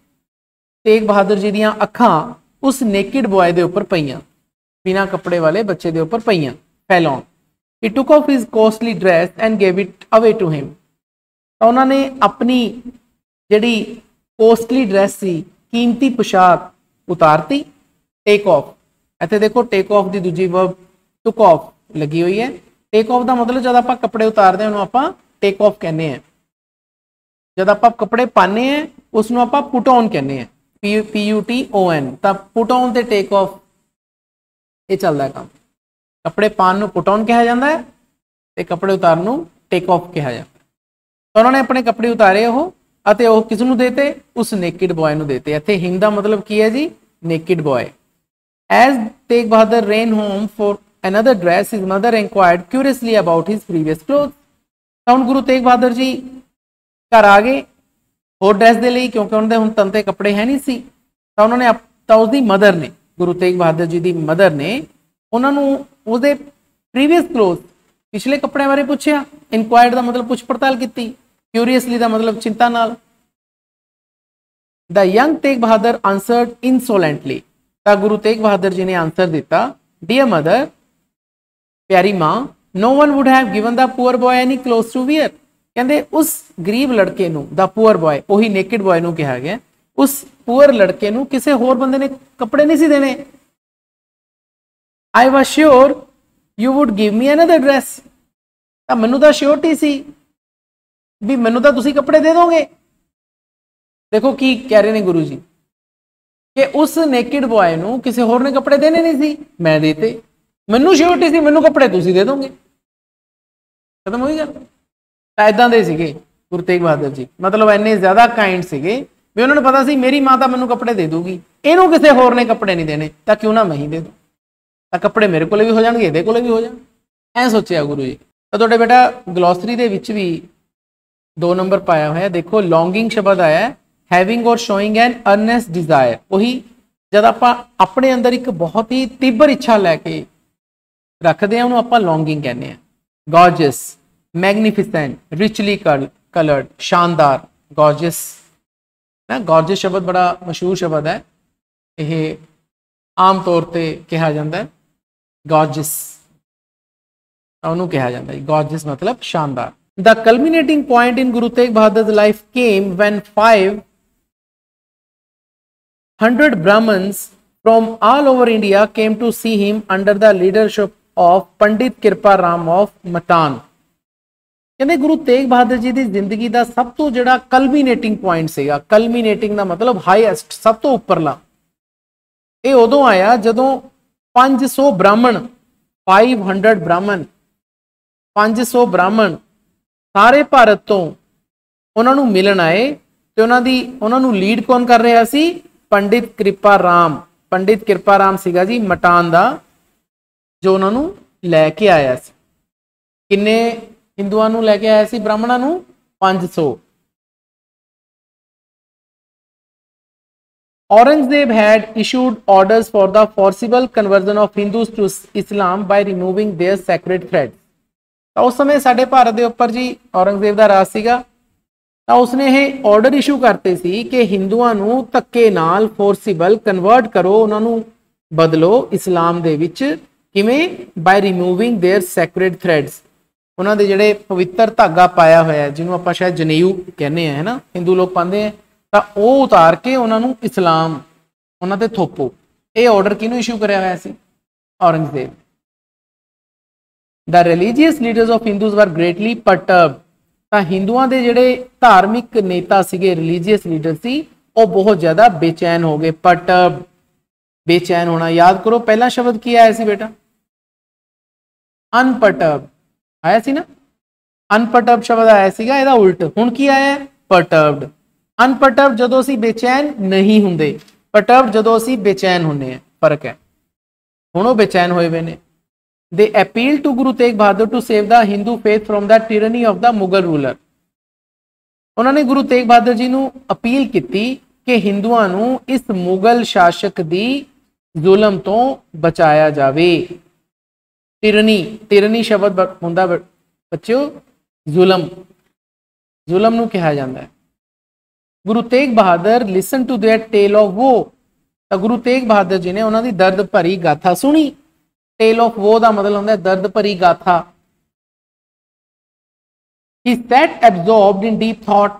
ਤੇਗ ਬਹਾਦਰ ਜੀ ਦੀਆਂ ਅੱਖਾਂ ਉਸ ਨੇਕਡ ਬॉय ਦੇ ਉੱਪਰ ਪਈਆਂ, ਬਿਨਾਂ ਕੱਪੜੇ ਵਾਲੇ ਬੱਚੇ ਦੇ ਉੱਪਰ ਪਈਆਂ, fell on. He took off his costly dress and gave it away to him. ਤਾਂ ਉਹਨਾਂ ਨੇ ਆਪਣੀ ਜਿਹੜੀ ਕੋਸਟਲੀ ਡਰੈਸ ਸੀ, ਕੀਮਤੀ ਪੁਸ਼ਾਕ ਉਤਾਰਤੀ, ਟੇਕ ਆਫ। ਇੱਥੇ ਦੇਖੋ ਟੇਕ ਆਫ ਦੀ ਦੂਜੀ ਵਰਬ ਟੁਕ ਆਫ ਲੱਗੀ ਹੋਈ ਹੈ। ਟੇਕ ਆਫ ਦਾ ਮਤਲਬ ਜਦ ਆਪਾਂ ਕੱਪੜੇ ਉਤਾਰਦੇ ਹਾਂ ਉਹਨੂੰ ਆਪਾਂ ਟੇਕ ਆਫ ਕਹਿੰਦੇ ਹਾਂ, ਜਦ ਆਪਾਂ ਕੱਪੜੇ ਪਾਉਂਦੇ ਹਾਂ ਉਸ ਨੂੰ ਆਪਾਂ ਪੁਟ ਔਨ ਕਹਿੰਦੇ ਹਾਂ, PUTON। ਤਾਂ ਪੁਟ ਔਨ ਤੇ ਟੇਕ ਆਫ ਇਹ ਚੱਲਦਾ ਕੰਮ। ਕੱਪੜੇ ਪਾਉਣ ਨੂੰ ਪੁਟ ਔਨ ਕਿਹਾ ਜਾਂਦਾ ਹੈ ਤੇ ਕੱਪੜੇ ਉਤਾਰਨ ਨੂੰ ਟੇਕ ਆਫ ਕਿਹਾ ਜਾਂਦਾ। ਤਾਂ ਉਹਨਾਂ ਨੇ ਆਪਣੇ ਕੱਪੜੇ ਉਤਾਰੇ ਉਹ, ਅਤੇ ਉਹ ਕਿਸ ਨੂੰ ਦੇਤੇ, ਉਸ ਨੇਕਡ ਬॉय ਨੂੰ ਦੇਤੇ। ਇੱਥੇ ਹਿਮ ਦਾ ਮਤਲਬ ਕੀ ਹੈ ਜੀ, naked boy. As Tegh Bahadur ran home for another dress, his mother inquired curiously about his previous clothes। ਤਾਂ ਹੁਣ ਗੁਰੂ ਤੇਗ ਬਹਾਦਰ ਜੀ ਘਰ ਆ ਗਏ ਹੋਰ ਡਰੈਸ ਦੇ ਲਈ, ਕਿਉਂਕਿ ਉਹਨਾਂ ਦੇ ਹੁਣ ਤਨ ਤੇ ਕੱਪੜੇ ਹੈ ਨਹੀਂ ਸੀ। ਤਾਂ ਉਹਨਾਂ ਨੇ ਤਾਂ ਉਸਦੀ ਮਦਰ ਨੇ, ਗੁਰੂ ਤੇਗ ਬਹਾਦਰ ਜੀ ਦੀ ਮਦਰ ਨੇ ਉਹਨਾਂ ਨੂੰ ਉਹਦੇ ਪ੍ਰੀਵੀਅਸ ਕਲੋਥ, ਪਿਛਲੇ ਕੱਪੜਿਆਂ ਬਾਰੇ ਪੁੱਛਿਆ। ਇਨਕੁਆਇਰਡ ਦਾ ਮਤਲਬ ਪੁੱਛ ਪੜਤਾਲ ਕੀਤੀ, ਕਿਊਰੀਅਸਲੀ ਦਾ ਮਤਲਬ ਚਿੰਤਾ ਨਾਲ। ਦ ਯੰਗ ਤੇਗ ਬਹਾਦਰ ਆਂਸਰਡ ਇਨਸੋਲੈਂਟਲੀ, ਤਾਂ ਗੁਰੂ ਤੇਗ ਬਹਾਦਰ ਜੀ ਨੇ ਆਂਸਰ ਦਿੱਤਾ, ਡੀਅਰ ਮਦਰ, ਪਿਆਰੀ ਮਾਂ, no one would have given the poor boy any clothes to wear। ਕਹਿੰਦੇ ਉਸ ਗਰੀਬ ਲੜਕੇ ਨੂੰ, ਦਾ ਪੂਅਰ ਬॉय, ਉਹੀ ਨੇਕਡ ਬॉय ਨੂੰ ਕਿਹਾ ਗਿਆ, ਉਸ ਪੂਅਰ ਲੜਕੇ ਨੂੰ ਕਿਸੇ ਹੋਰ ਬੰਦੇ ਨੇ ਕੱਪੜੇ ਨਹੀਂ ਸੀ ਦੇਣੇ। I was sure you would give me another dress। ਤਾਂ ਮੈਨੂੰ ਤਾਂ ਸ਼ੋਰਟੀ ਸੀ ਵੀ ਮੈਨੂੰ ਤਾਂ ਤੁਸੀਂ ਕੱਪੜੇ ਦੇ ਦੋਗੇ। ਦੇਖੋ ਕੀ ਕਹਿ ਰਹੇ ਨੇ ਗੁਰੂ ਜੀ ਕਿ ਉਸ ਨੇਕਡ ਬॉय ਨੂੰ ਕਿਸੇ ਹੋਰ ਨੇ ਕੱਪੜੇ ਦੇਣੇ ਨਹੀਂ ਸੀ, ਮੈਂ ਦੇਤੇ। ਮੈਨੂੰ ਸ਼ੋਰਟੀ ਸੀ, ਮੈਨੂੰ ਕੱਪੜੇ ਤੁਸੀਂ ਦੇ ਦੋਗੇ। ਖਤਮ ਹੋਈ ਗੱਲ। ਤਾਂ ਇਦਾਂ ਦੇ ਸੀਗੇ ਗੁਰੂ ਤੇਗ ਬਹਾਦਰ ਜੀ, ਮਤਲਬ ਇੰਨੇ ਜ਼ਿਆਦਾ ਕਾਇੰਡ ਸੀਗੇ ਵੀ ਉਹਨਾਂ ਨੂੰ ਪਤਾ ਸੀ ਮੇਰੀ ਮਾਂ ਤਾਂ ਮੈਨੂੰ ਕੱਪੜੇ ਦੇ ਦੂਗੀ, ਇਹਨੂੰ ਕਿਸੇ ਹੋਰ ਨੇ ਕੱਪੜੇ ਨਹੀਂ ਦੇਣੇ, ਤਾਂ ਕਿਉਂ ਨਾ ਮੈਂ ਹੀ ਦੇ ਦੂੰ, ਤਾਂ ਕੱਪੜੇ ਮੇਰੇ ਕੋਲੇ ਵੀ ਹੋ ਜਾਣਗੇ, ਇਹਦੇ ਕੋਲੇ ਵੀ ਹੋ ਜਾਣ। ਐਂ ਸੋਚਿਆ ਗੁਰੂ ਜੀ। ਤਾਂ ਤੁਹਾਡੇ ਬੇਟਾ ਗਲੋਸਰੀ ਦੇ ਵਿੱਚ ਵੀ 2 ਨੰਬਰ ਪਾਇਆ ਹੋਇਆ, ਦੇਖੋ ਲੌਂਗਿੰਗ ਸ਼ਬਦ ਆਇਆ, ਹੈਵਿੰਗ ਔਰ ਸ਼ੋਇੰਗ ਐਨ ਅਰਨੈਸਟ ਡਿਜ਼ਾਇਰ। ਉਹੀ ਜਦ ਆਪਾਂ ਆਪਣੇ ਅੰਦਰ ਇੱਕ ਬਹੁਤ ਹੀ ਤੀਬਰ ਇੱਛਾ ਲੈ ਕੇ ਰੱਖਦੇ ਹਾਂ ਉਹਨੂੰ ਆਪਾਂ ਲੌਂਗਿੰਗ ਕਹਿੰਦੇ ਹਾਂ। ਗॉर्जियस, मैग्निफिसेंट, रिचली कलर्ड, शानदार, गॉर्जियस ना। गॉर्जियस शब्द बड़ा मशहूर शब्द है, यह आम तौर पर कहा जाता है गॉर्जियस, उन्होंने कहा जाता है गॉर्जियस मतलब शानदार। The culminating point in Guru Tegh Bahadur life came when 500 Brahmins from all over India came to see him under the leadership of पंडित कृपा राम of मतान। ਕਹਿੰਦੇ ਗੁਰੂ ਤੇਗ ਬਹਾਦਰ ਜੀ ਦੀ ਜ਼ਿੰਦਗੀ ਦਾ ਸਭ ਤੋਂ ਜਿਹੜਾ ਕਲਮੀਨੇਟਿੰਗ ਪੁਆਇੰਟ ਸੀਗਾ, ਕਲਮੀਨੇਟਿੰਗ ਦਾ ਮਤਲਬ ਹਾਈਐਸਟ, ਸਭ ਤੋਂ ਉੱਪਰਲਾ, ਇਹ ਉਦੋਂ ਆਇਆ ਜਦੋਂ 500 ਬ੍ਰਾਹਮਣ 500 ਬ੍ਰਾਹਮਣ 500 ਬ੍ਰਾਹਮਣ ਸਾਰੇ ਭਾਰਤ ਤੋਂ ਉਹਨਾਂ ਨੂੰ ਮਿਲਣ ਆਏ ਤੇ ਉਹਨਾਂ ਨੂੰ ਲੀਡ ਕੌਣ ਕਰ ਰਿਹਾ ਸੀ, ਪੰਡਿਤ ਕਿਰਪਾ ਰਾਮ। ਪੰਡਿਤ ਕਿਰਪਾ ਰਾਮ ਸੀਗਾ ਜੀ ਮਟਾਨ ਦਾ, ਜੋ ਉਹਨਾਂ ਨੂੰ ਲੈ ਕੇ ਆਇਆ ਸੀ। ਕਿੰਨੇ ਹਿੰਦੂਆਂ ਨੂੰ ਲੈ ਕੇ ਆਇਆ ਸੀ, ਬ੍ਰਾਹਮਣਾਂ ਨੂੰ 500। Aurangzeb had issued orders for the forcible conversion of Hindus to Islam by removing their sacred threads। ਤਾਂ ਉਸ ਸਮੇਂ ਸਾਡੇ ਭਾਰਤ ਦੇ ਉੱਪਰ ਜੀ ਔਰੰਗਜ਼ੇਬ ਦਾ ਰਾਜ ਸੀਗਾ, ਤਾਂ ਉਸਨੇ ਇਹ ਆਰਡਰ ਇਸ਼ੂ ਕਰਤੇ ਸੀ ਕਿ ਹਿੰਦੂਆਂ ਨੂੰ ਧੱਕੇ ਨਾਲ ਫੋਰਸੀਬਲ ਕਨਵਰਟ ਕਰੋ, ਉਹਨਾਂ ਨੂੰ ਬਦਲੋ ਇਸਲਾਮ ਦੇ ਵਿੱਚ। ਕਿਵੇਂ? ਬਾਈ ਰਿਮੂਵਿੰਗ देयर ਸੈਕਰੇਡ ਥ੍ਰੈਡਸ, ਉਹਨਾਂ ਦੇ ਜਿਹੜੇ ਪਵਿੱਤਰ ਧਾਗਾ ਪਾਇਆ ਹੋਇਆ ਜਿਹਨੂੰ ਆਪਾਂ ਸ਼ਾਇਦ ਜਨੇਊ ਕਹਿੰਦੇ ਆ, ਹੈ ਨਾ, ਹਿੰਦੂ ਲੋਕ ਪਾਉਂਦੇ ਆ, ਤਾਂ ਉਹ ਉਤਾਰ ਕੇ ਉਹਨਾਂ ਨੂੰ ਇਸਲਾਮ ਉਹਨਾਂ ਤੇ ਥੋਪੋ। ਇਹ ਆਰਡਰ ਕਿਹਨੂੰ ਇਸ਼ੂ ਕਰਿਆ ਹੋਇਆ ਸੀ? Aurangzeb. The religious leaders of Hindus were greatly perturbed। ਤਾਂ ਹਿੰਦੂਆਂ ਦੇ ਜਿਹੜੇ ਧਾਰਮਿਕ ਨੇਤਾ ਸੀਗੇ, ਰਿਲੀਜੀਅਸ ਲੀਡਰ ਸੀ, ਉਹ ਬਹੁਤ ਜ਼ਿਆਦਾ ਬੇਚੈਨ ਹੋ ਗਏ। perturbed, ਬੇਚੈਨ ਹੋਣਾ। ਯਾਦ ਕਰੋ ਪਹਿਲਾ ਸ਼ਬਦ ਕੀ ਆਇਆ ਸੀ ਬੇਟਾ? अनपर्टर्ब आया सी ना, अनपर्टर्ब शब्द आया सीगा, ਇਹਦਾ ਉਲਟ ਹੁਣ ਕੀ ਆਇਆ perturbed। अनपर्टर्ब ਜਦੋਂ ਅਸੀਂ ਬੇਚੈਨ ਨਹੀਂ ਹੁੰਦੇ, perturbed ਜਦੋਂ ਅਸੀਂ ਬੇਚੈਨ ਹੁੰਨੇ ਆ, ਫਰਕ ਹੈ। ਹੁਣ ਉਹ ਬੇਚੈਨ ਹੋਏ ਵੇ ਨੇ। They appealed to Guru Tegh Bahadur to save the Hindu faith from the tyranny of the Mughal ruler। ਉਹਨਾਂ ਨੇ ਗੁਰੂ ਤੇਗ ਬਹਾਦਰ ਜੀ ਨੂੰ ਅਪੀਲ ਕੀਤੀ ਕਿ ਹਿੰਦੂਆਂ ਨੂੰ ਇਸ ਮੁਗਲ ਸ਼ਾਸਕ ਦੀ ਜ਼ੁਲਮ ਤੋਂ ਬਚਾਇਆ ਜਾਵੇ। ਟਿਰਨੀ ਸ਼ਬਦ ਹੁੰਦਾ ਬੱਚਿਓ ਜ਼ੁਲਮ, ਜ਼ੁਲਮ ਨੂੰ ਕਿਹਾ ਜਾਂਦਾ ਹੈ। Guru Tegh Bahadur listen to their tale of woe, ਤਾਂ ਗੁਰੂ ਤੇਗ ਬਹਾਦਰ ਜੀ ਨੇ ਉਹਨਾਂ ਦੀ ਦਰਦ ਭਰੀ ਗਾਥਾ ਸੁਣੀ। ਟੇਲ ਆਫ ਵੋ ਦਾ ਮਤਲਬ ਹੁੰਦਾ ਦਰਦ ਭਰੀ ਗਾਥਾ। He sat absorbed in deep thought,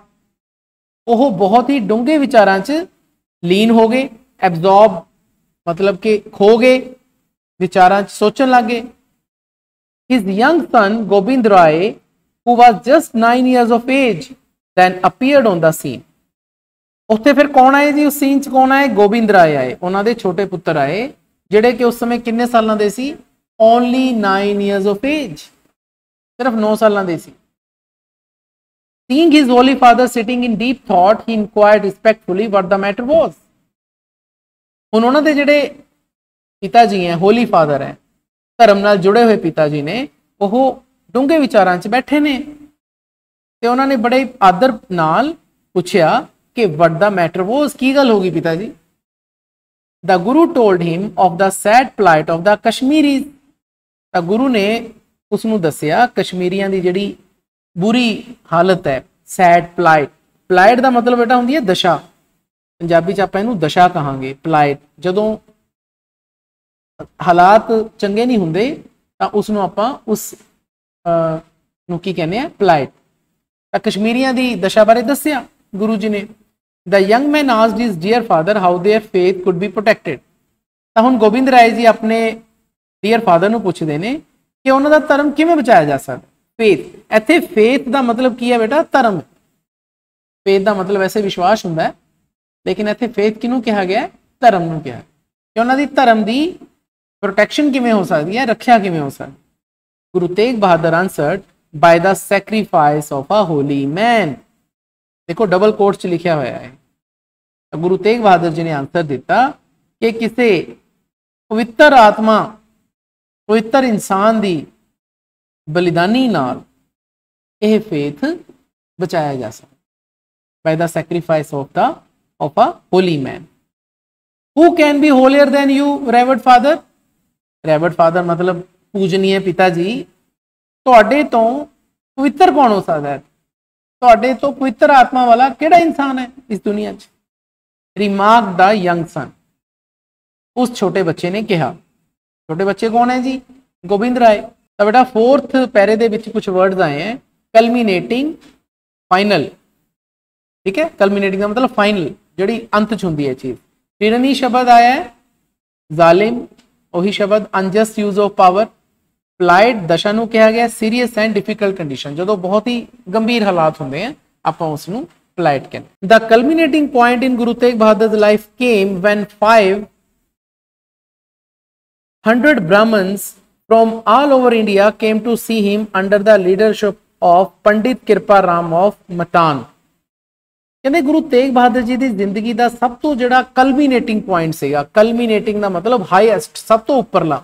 ਉਹ ਬਹੁਤ ਹੀ ਡੂੰਘੇ ਵਿਚਾਰਾਂ 'ਚ ਲੀਨ ਹੋ ਗਏ। ਐਬਜ਼ੌਰਬ ਮਤਲਬ ਕਿ ਖੋ ਗਏ, ਵਿਚਾਰਾਂ 'ਚ ਸੋਚਣ ਲੱਗੇ। His young son Gobind Rai, who was just 9 years of age, then appeared on the scene। ਉੱਥੇ ਫਿਰ ਕੌਣ ਆਏ ਜੀ? ਉਸ ਸੀਨ 'ਚ ਕੌਣ ਆਏ? ਗੋਬਿੰਦ ਰਾਏ ਆਏ, ਉਹਨਾਂ ਦੇ ਛੋਟੇ ਪੁੱਤਰ ਆਏ, ਜਿਹੜੇ ਕਿ ਉਸ ਸਮੇਂ ਕਿੰਨੇ ਸਾਲਾਂ ਦੇ ਸੀ? ਓਨਲੀ 9 years of age, ਸਿਰਫ 9 ਸਾਲਾਂ ਦੇ ਸੀ। Seeing his holy father sitting in deep thought, he inquired respectfully what the matter was। ਹੁਣ ਉਹਨਾਂ ਦੇ ਜਿਹੜੇ ਪਿਤਾ ਜੀ ਹੈ, ਹੋਲੀ ਫਾਦਰ ਹੈ, ਧਰਮ ਨਾਲ ਜੁੜੇ ਹੋਏ ਪਿਤਾ ਜੀ ਨੇ, ਉਹ ਡੂੰਘੇ ਵਿਚਾਰਾਂ 'ਚ ਬੈਠੇ ਨੇ ਤੇ ਉਹਨਾਂ ਨੇ ਬੜੇ ਆਦਰ ਨਾਲ ਪੁੱਛਿਆ ਕਿ what the matter was, ਕੀ ਗੱਲ ਹੋ ਗਈ ਪਿਤਾ ਜੀ? The Guru told him of the sad plight of the Kashmiris। ਤਾਂ ਗੁਰੂ ਨੇ ਉਸ ਨੂੰ ਦੱਸਿਆ ਕਸ਼ਮੀਰੀਆਂ ਦੀ ਜਿਹੜੀ बुरी हालत है, सैड प्लाइट। प्लाइट का मतलब बेटा होंगी है दशा, पंजाबी च आपां इहनूं दशा कहांगे। प्लाइट जदों हालात चंगे नहीं हुंदे तां उसनूं आपां उस नूं की कहने आ? प्लाइट। तां कश्मीरियां दी दशा बारे दस्सिया गुरु जी ने। The young man asked his dear father how their faith could be protected. तां हुण गोबिंद राय जी अपने डियर फादर नूं पुछदे ने कि उन्हां दा धर्म किवें बचाया जा सकदा। फेथ, इत्थे फेथ का मतलब की है बेटा? धर्म। फेथ का मतलब वैसे विश्वास हुंदा है, लेकिन इत्थे फेथ किनू कहा गया? धर्म नूं कहा कि उन्हां दी धर्म की प्रोटैक्शन किवें हो सकती है, रक्षा किवें हो सकती। Guru Tegh Bahadur answered by the sacrifice of a holy man. देखो डबल कोट च लिखा हुआ है। गुरु तेग बहादुर जी ने आंसर दिता कि किसी पवित्र आत्मा, पवित्र इंसान की बलिदानी नाल यह फेथ बचाया जा सकता by the sacrifice of a holy man. Who can be holier than you revered father. Revered father मतलब पूजनीय पिता जी, तुहाडे तो पवित्र कौन हो सकता है? तुहाडे तो पवित्र आत्मा वाला किहड़ा इंसान है इस दुनिया च? Remark the young son. उस छोटे बच्चे ने कहा। छोटे बच्चे कौन है जी? गोबिंद राय। तो बेटा फोर्थ पैरे दे विच कुछ वर्ड्स आए हैं, कलमीनेटिंग, फाइनल। ठीक है, कलमीनेटिंग का मतलब फाइनल, जिहड़ी अंत च हुंदी है चीज़। टिरनी शब्द आया है, जालिम वही शब्द, unjust use of power. Plight दशा नूं कहा गया सीरीयस एंड डिफिकल्ट कंडीशन, जो बहुत ही गंभीर हालात होंगे हैं आपां उसनूं प्लाइट कहते। The कलमीनेटिंग point in Guru Tegh Bahadur life came when 500 Brahmins from all over India came to see him under the leadership of Pandit Kripa Ram of Matan। कहते गुरु तेग बहादुर जी की जिंदगी का सब तो जिहड़ा कलमीनेटिंग पॉइंट सीगा, कलमीनेटिंग का मतलब हाईएस्ट, सब तो उपरला,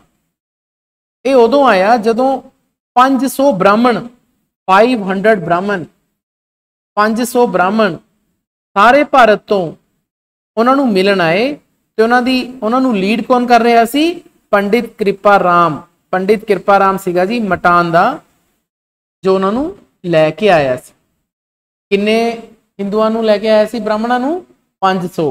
ये उदों आया जदों 500 ब्राह्मण, 500 ब्राह्मण, 500 ब्राह्मण सारे भारत तो उन्होंने मिलन आए ते उन्होंने लीड कौन कर रहा सी? पंडित कृपा राम। पंडित कृपा राम सीगा जी मटान दा, जो उन्होंने लैके आया सी। किन्ने हिंदुआं नूं लैके आया सी? ब्राह्मणां नूं 500।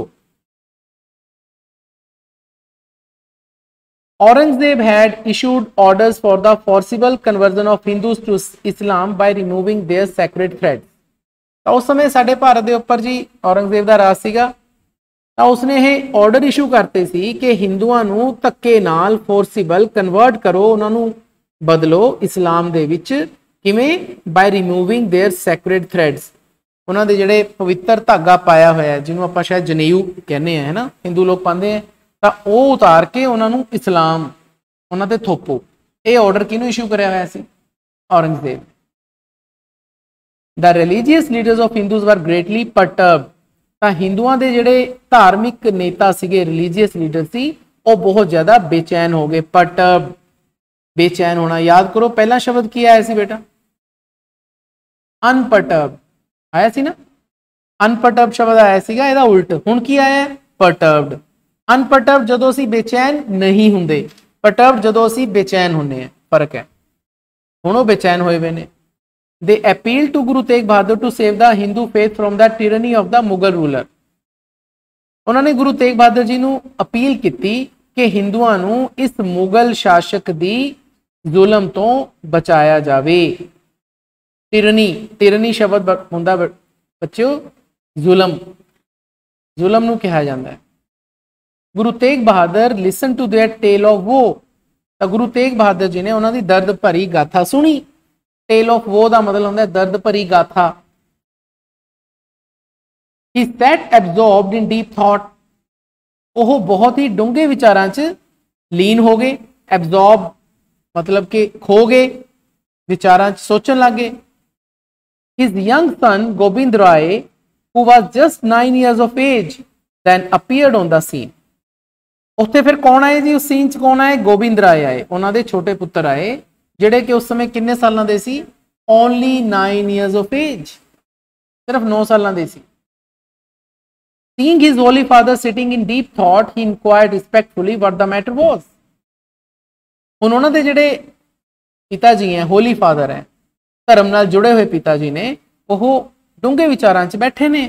Aurangzeb had issued orders for the forcible conversion of Hindus to Islam by removing their sacred threads। तो उस समय साडे भारत दे उपर जी औरंगजेब दा राज सीगा, तो उसने ये ऑर्डर इशू करते सी कि हिंदुआं नूं धक्के नाल फोर्सिबल कन्वर्ट करो, उन्हां नूं बदलो इस्लाम दे विच। किवें? By removing their sacred threads. उन्हां दे जिहड़े पवित्र धागा पाया होया है, जिन्हों आपां शायद जनेऊ कहने हैं, है ना, हिंदू लोग पाते हैं, तो वह उतार के उन्हां नूं इस्लाम उन्हां ते थोपो। ਇਹ ਆਰਡਰ ਕਿਹਨੂੰ ਇਸ਼ੂ ਕਰਿਆ ਹੋਇਆ ਸੀ? ਔਰੰਗਜ਼ੇਬ। ਦ ਰਿਲੀਜੀਅਸ ਲੀਡਰਸ ਆਫ ਹਿੰਦੂਜ਼ ਵਰ ਗ੍ਰੇਟਲੀ ਪਰਟਰਬਡ, ਤਾਂ ਹਿੰਦੂਆਂ ਦੇ ਜਿਹੜੇ ਧਾਰਮਿਕ ਨੇਤਾ ਸੀਗੇ, ਰਿਲੀਜੀਅਸ ਲੀਡਰ ਸੀ, ਉਹ ਬਹੁਤ ਜ਼ਿਆਦਾ ਬੇਚੈਨ ਹੋ ਗਏ। ਪਰਟਰਬਡ, ਬੇਚੈਨ ਹੋਣਾ। ਯਾਦ ਕਰੋ ਪਹਿਲਾ ਸ਼ਬਦ ਕੀ ਆਇਆ ਸੀ ਬੇਟਾ? ਅਨਪਰਟਰਬਡ ਆਇਆ ਸੀ ਨਾ। ਅਨਪਰਟਰਬਡ ਸ਼ਬਦ ਆਇਆ ਸੀਗਾ, ਇਹਦਾ ਉਲਟ ਹੁਣ ਕੀ ਆਇਆ? ਪਰਟਰਬਡ। ਅਨਪਰਟਰਬਡ ਜਦੋਂ ਅਸੀਂ ਬੇਚੈਨ ਨਹੀਂ ਹੁੰਦੇ, ਪਰਟਰਬਡ ਜਦੋਂ ਅਸੀਂ ਬੇਚੈਨ ਹੁੰਨੇ ਆ, ਫਰਕ ਹੈ। ਹੁਣ ਉਹ ਬੇਚੈਨ ਹੋਏ ਹੋਏ ਨੇ। They appealed to Guru Tegh Bahadur to save the Hindu faith from the tyranny of the Mughal ruler. ਉਹਨਾਂ ਨੇ ਗੁਰੂ ਤੇਗ ਬਹਾਦਰ ਜੀ ਨੂੰ ਅਪੀਲ ਕੀਤੀ ਕਿ ਹਿੰਦੂਆਂ ਨੂੰ ਇਸ ਮੁਗਲ ਸ਼ਾਸਕ ਦੀ ਜ਼ੁਲਮ ਤੋਂ ਬਚਾਇਆ ਜਾਵੇ। ਟਿਰਨੀ ਸ਼ਬਦ ਹੁੰਦਾ ਬੱਚਿਓ ਜ਼ੁਲਮ, ਜ਼ੁਲਮ ਨੂੰ ਕਿਹਾ ਜਾਂਦਾ ਹੈ। Guru Tegh Bahadur listen to their tale of woe, ਤਾਂ ਗੁਰੂ ਤੇਗ ਬਹਾਦਰ ਜੀ ਨੇ ਉਹਨਾਂ ਦੀ ਦਰਦ ਭਰੀ ਗਾਥਾ ਸੁਣੀ। ਟੇਲ ਆਫ ਵੋ ਦਾ ਮਤਲਬ ਹੁੰਦਾ ਦਰਦ ਭਰੀ ਗਾਥਾ। He sat absorbed in deep thought, ਉਹ ਬਹੁਤ ਹੀ ਡੂੰਘੇ ਵਿਚਾਰਾਂ 'ਚ ਲੀਨ ਹੋ ਗਏ। ਐਬਜ਼ੌਰਬ ਮਤਲਬ ਕਿ ਖੋ ਗਏ, ਵਿਚਾਰਾਂ 'ਚ ਸੋਚਣ ਲੱਗ ਗਏ। His young son Gobind Rai, who was just 9 years of age, then appeared on the scene. ਉੱਥੇ ਫਿਰ ਕੌਣ ਆਏ ਜੀ? ਉਸ ਸੀਨ 'ਚ ਕੌਣ ਆਏ? ਗੋਬਿੰਦ ਰਾਏ ਆਏ, ਉਹਨਾਂ ਦੇ ਛੋਟੇ ਪੁੱਤਰ ਆਏ, ਜਿਹੜੇ ਕਿ ਉਸ ਸਮੇਂ ਕਿੰਨੇ ਸਾਲਾਂ ਦੇ ਸੀ? ਓਨਲੀ 9 years of age, ਸਿਰਫ 9 ਸਾਲਾਂ ਦੇ ਸੀ। Seeing his holy father sitting in deep thought, he inquired respectfully what the matter was. ਹੁਣ ਉਹਨਾਂ ਦੇ ਜਿਹੜੇ ਪਿਤਾ ਜੀ ਹੈ, ਹੋਲੀ ਫਾਦਰ ਹੈ, ਧਰਮ ਨਾਲ ਜੁੜੇ ਹੋਏ ਪਿਤਾ ਜੀ ਨੇ, ਉਹ ਡੂੰਘੇ ਵਿਚਾਰਾਂ 'ਚ ਬੈਠੇ ਨੇ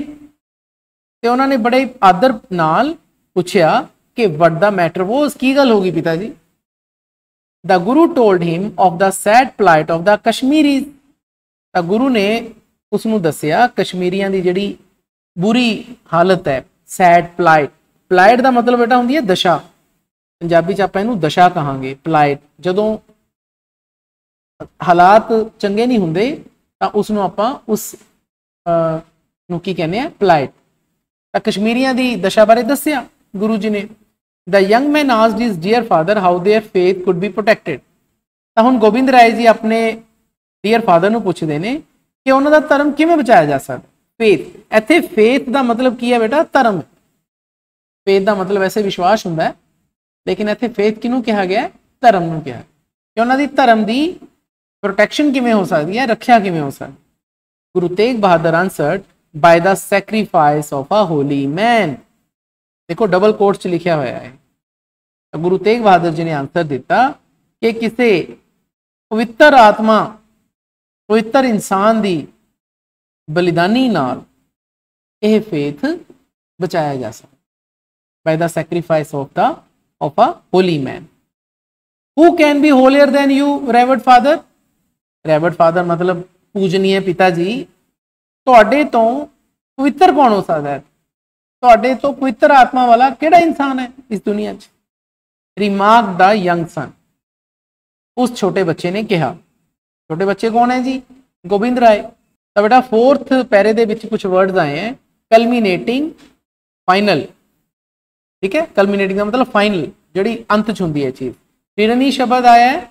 ਤੇ ਉਹਨਾਂ ਨੇ ਬੜੇ ਆਦਰ ਨਾਲ ਪੁੱਛਿਆ ਕਿ what the matter was, ਕੀ ਗੱਲ ਹੋ ਗਈ ਪਿਤਾ ਜੀ? The Guru told him of the sad plight of the Kashmiris. ਤਾਂ ਗੁਰੂ ਨੇ ਉਸ ਨੂੰ ਦੱਸਿਆ ਕਸ਼ਮੀਰੀਆਂ ਦੀ ਜਿਹੜੀ ਬੁਰੀ ਹਾਲਤ ਹੈ। ਸੈਡ ਪਲਾਈਟ, ਪਲਾਈਟ ਦਾ ਮਤਲਬ ਬੇਟਾ ਹੁੰਦੀ ਹੈ ਦਸ਼ਾ, ਪੰਜਾਬੀ 'ਚ ਆਪਾਂ ਇਹਨੂੰ ਦਸ਼ਾ ਕਹਾਂਗੇ। ਪਲਾਈਟ ਜਦੋਂ ਹਾਲਾਤ ਚੰਗੇ ਨਹੀਂ ਹੁੰਦੇ ਤਾਂ ਉਸ ਨੂੰ ਆਪਾਂ ਉਸ ਨੂੰ ਕੀ ਕਹਿੰਦੇ ਆ? ਪਲਾਈਟ। ਤਾਂ ਕਸ਼ਮੀਰੀਆਂ ਦੀ ਦਸ਼ਾ ਬਾਰੇ ਦੱਸਿਆ ਗੁਰੂ ਜੀ ਨੇ। The young man asked his dear father how their faith could be protected. ਤਾਂ ਹੁਣ ਗੋਬਿੰਦ ਰਾਏ ਜੀ ਆਪਣੇ ਡੀਅਰ ਫਾਦਰ ਨੂੰ ਪੁੱਛਦੇ ਨੇ ਕਿ ਉਹਨਾਂ ਦਾ ਧਰਮ ਕਿਵੇਂ ਬਚਾਇਆ ਜਾ ਸਕਦਾ? ਫੇਥ, ਇੱਥੇ ਫੇਥ ਦਾ ਮਤਲਬ ਕੀ ਹੈ ਬੇਟਾ? ਧਰਮ। ਫੇਥ ਦਾ ਮਤਲਬ ਐਸੇ ਵਿਸ਼ਵਾਸ ਹੁੰਦਾ ਹੈ, ਲੇਕਿਨ ਇੱਥੇ ਫੇਥ ਕਿਹਨੂੰ ਕਿਹਾ ਗਿਆ? ਧਰਮ ਨੂੰ ਕਿਹਾ ਕਿ ਉਹਨਾਂ ਦੀ ਧਰਮ ਦੀ ਪ੍ਰੋਟੈਕਸ਼ਨ ਕਿਵੇਂ ਹੋ ਸਕਦੀ ਹੈ, ਰੱਖਿਆ ਕਿਵੇਂ ਹੋ ਸਕਦੀ? Guru Tegh Bahadur answered by the sacrifice of a holy man. ਦੇਖੋ ਡਬਲ ਕੋਟਸ 'ਚ ਲਿਖਿਆ ਹੋਇਆ ਹੈ। ਗੁਰੂ ਤੇਗ ਬਹਾਦਰ ਜੀ ਨੇ ਆਨਸਰ ਦਿੱਤਾ ਕਿ ਕਿਸੇ ਪਵਿੱਤਰ ਆਤਮਾ, ਪਵਿੱਤਰ ਇਨਸਾਨ ਦੀ ਬਲੀਦਾਨੀ ਨਾਲ ਇਹ ਫੇਥ ਬਚਾਇਆ ਜਾ ਸਕਦਾ। By the sacrifice of a holy man. Who can be holier than you reverend father? Reverend father ਮਤਲਬ ਪੂਜਨੀय ਪਿਤਾ ਜੀ। ਤੁਹਾਡੇ ਤੋਂ ਪਵਿੱਤਰ ਕੌਣ ਹੋ ਸਕਦਾ ਹੈ? ਤੁਹਾਡੇ ਤੋਂ ਪਵਿੱਤਰ ਆਤਮਾ ਵਾਲਾ ਕਿਹੜਾ ਇਨਸਾਨ ਹੈ ਇਸ ਦੁਨੀਆ 'ਚ? ਰਿਮਾਰਕ ਦਾ ਯੰਗ ਸਨ, ਉਸ ਛੋਟੇ ਬੱਚੇ ਨੇ ਕਿਹਾ। ਛੋਟੇ ਬੱਚੇ ਕੌਣ ਹੈ ਜੀ? ਗੋਬਿੰਦ ਰਾਏ। ਤਾਂ ਬੇਟਾ 4th ਪੈਰੇ ਦੇ ਵਿੱਚ ਕੁਝ ਵਰਡਸ ਆਏ ਹੈ, ਕਲਮੀਨੇਟਿੰਗ, ਫਾਈਨਲ। ਠੀਕ ਹੈ, ਕਲਮੀਨੇਟਿੰਗ ਦਾ ਮਤਲਬ ਫਾਈਨਲ, ਜਿਹੜੀ ਅੰਤ 'ਚ ਹੁੰਦੀ ਹੈ ਚੀਜ਼। ਟਿਰਨੀ ਸ਼ਬਦ ਆਇਆ ਹੈ,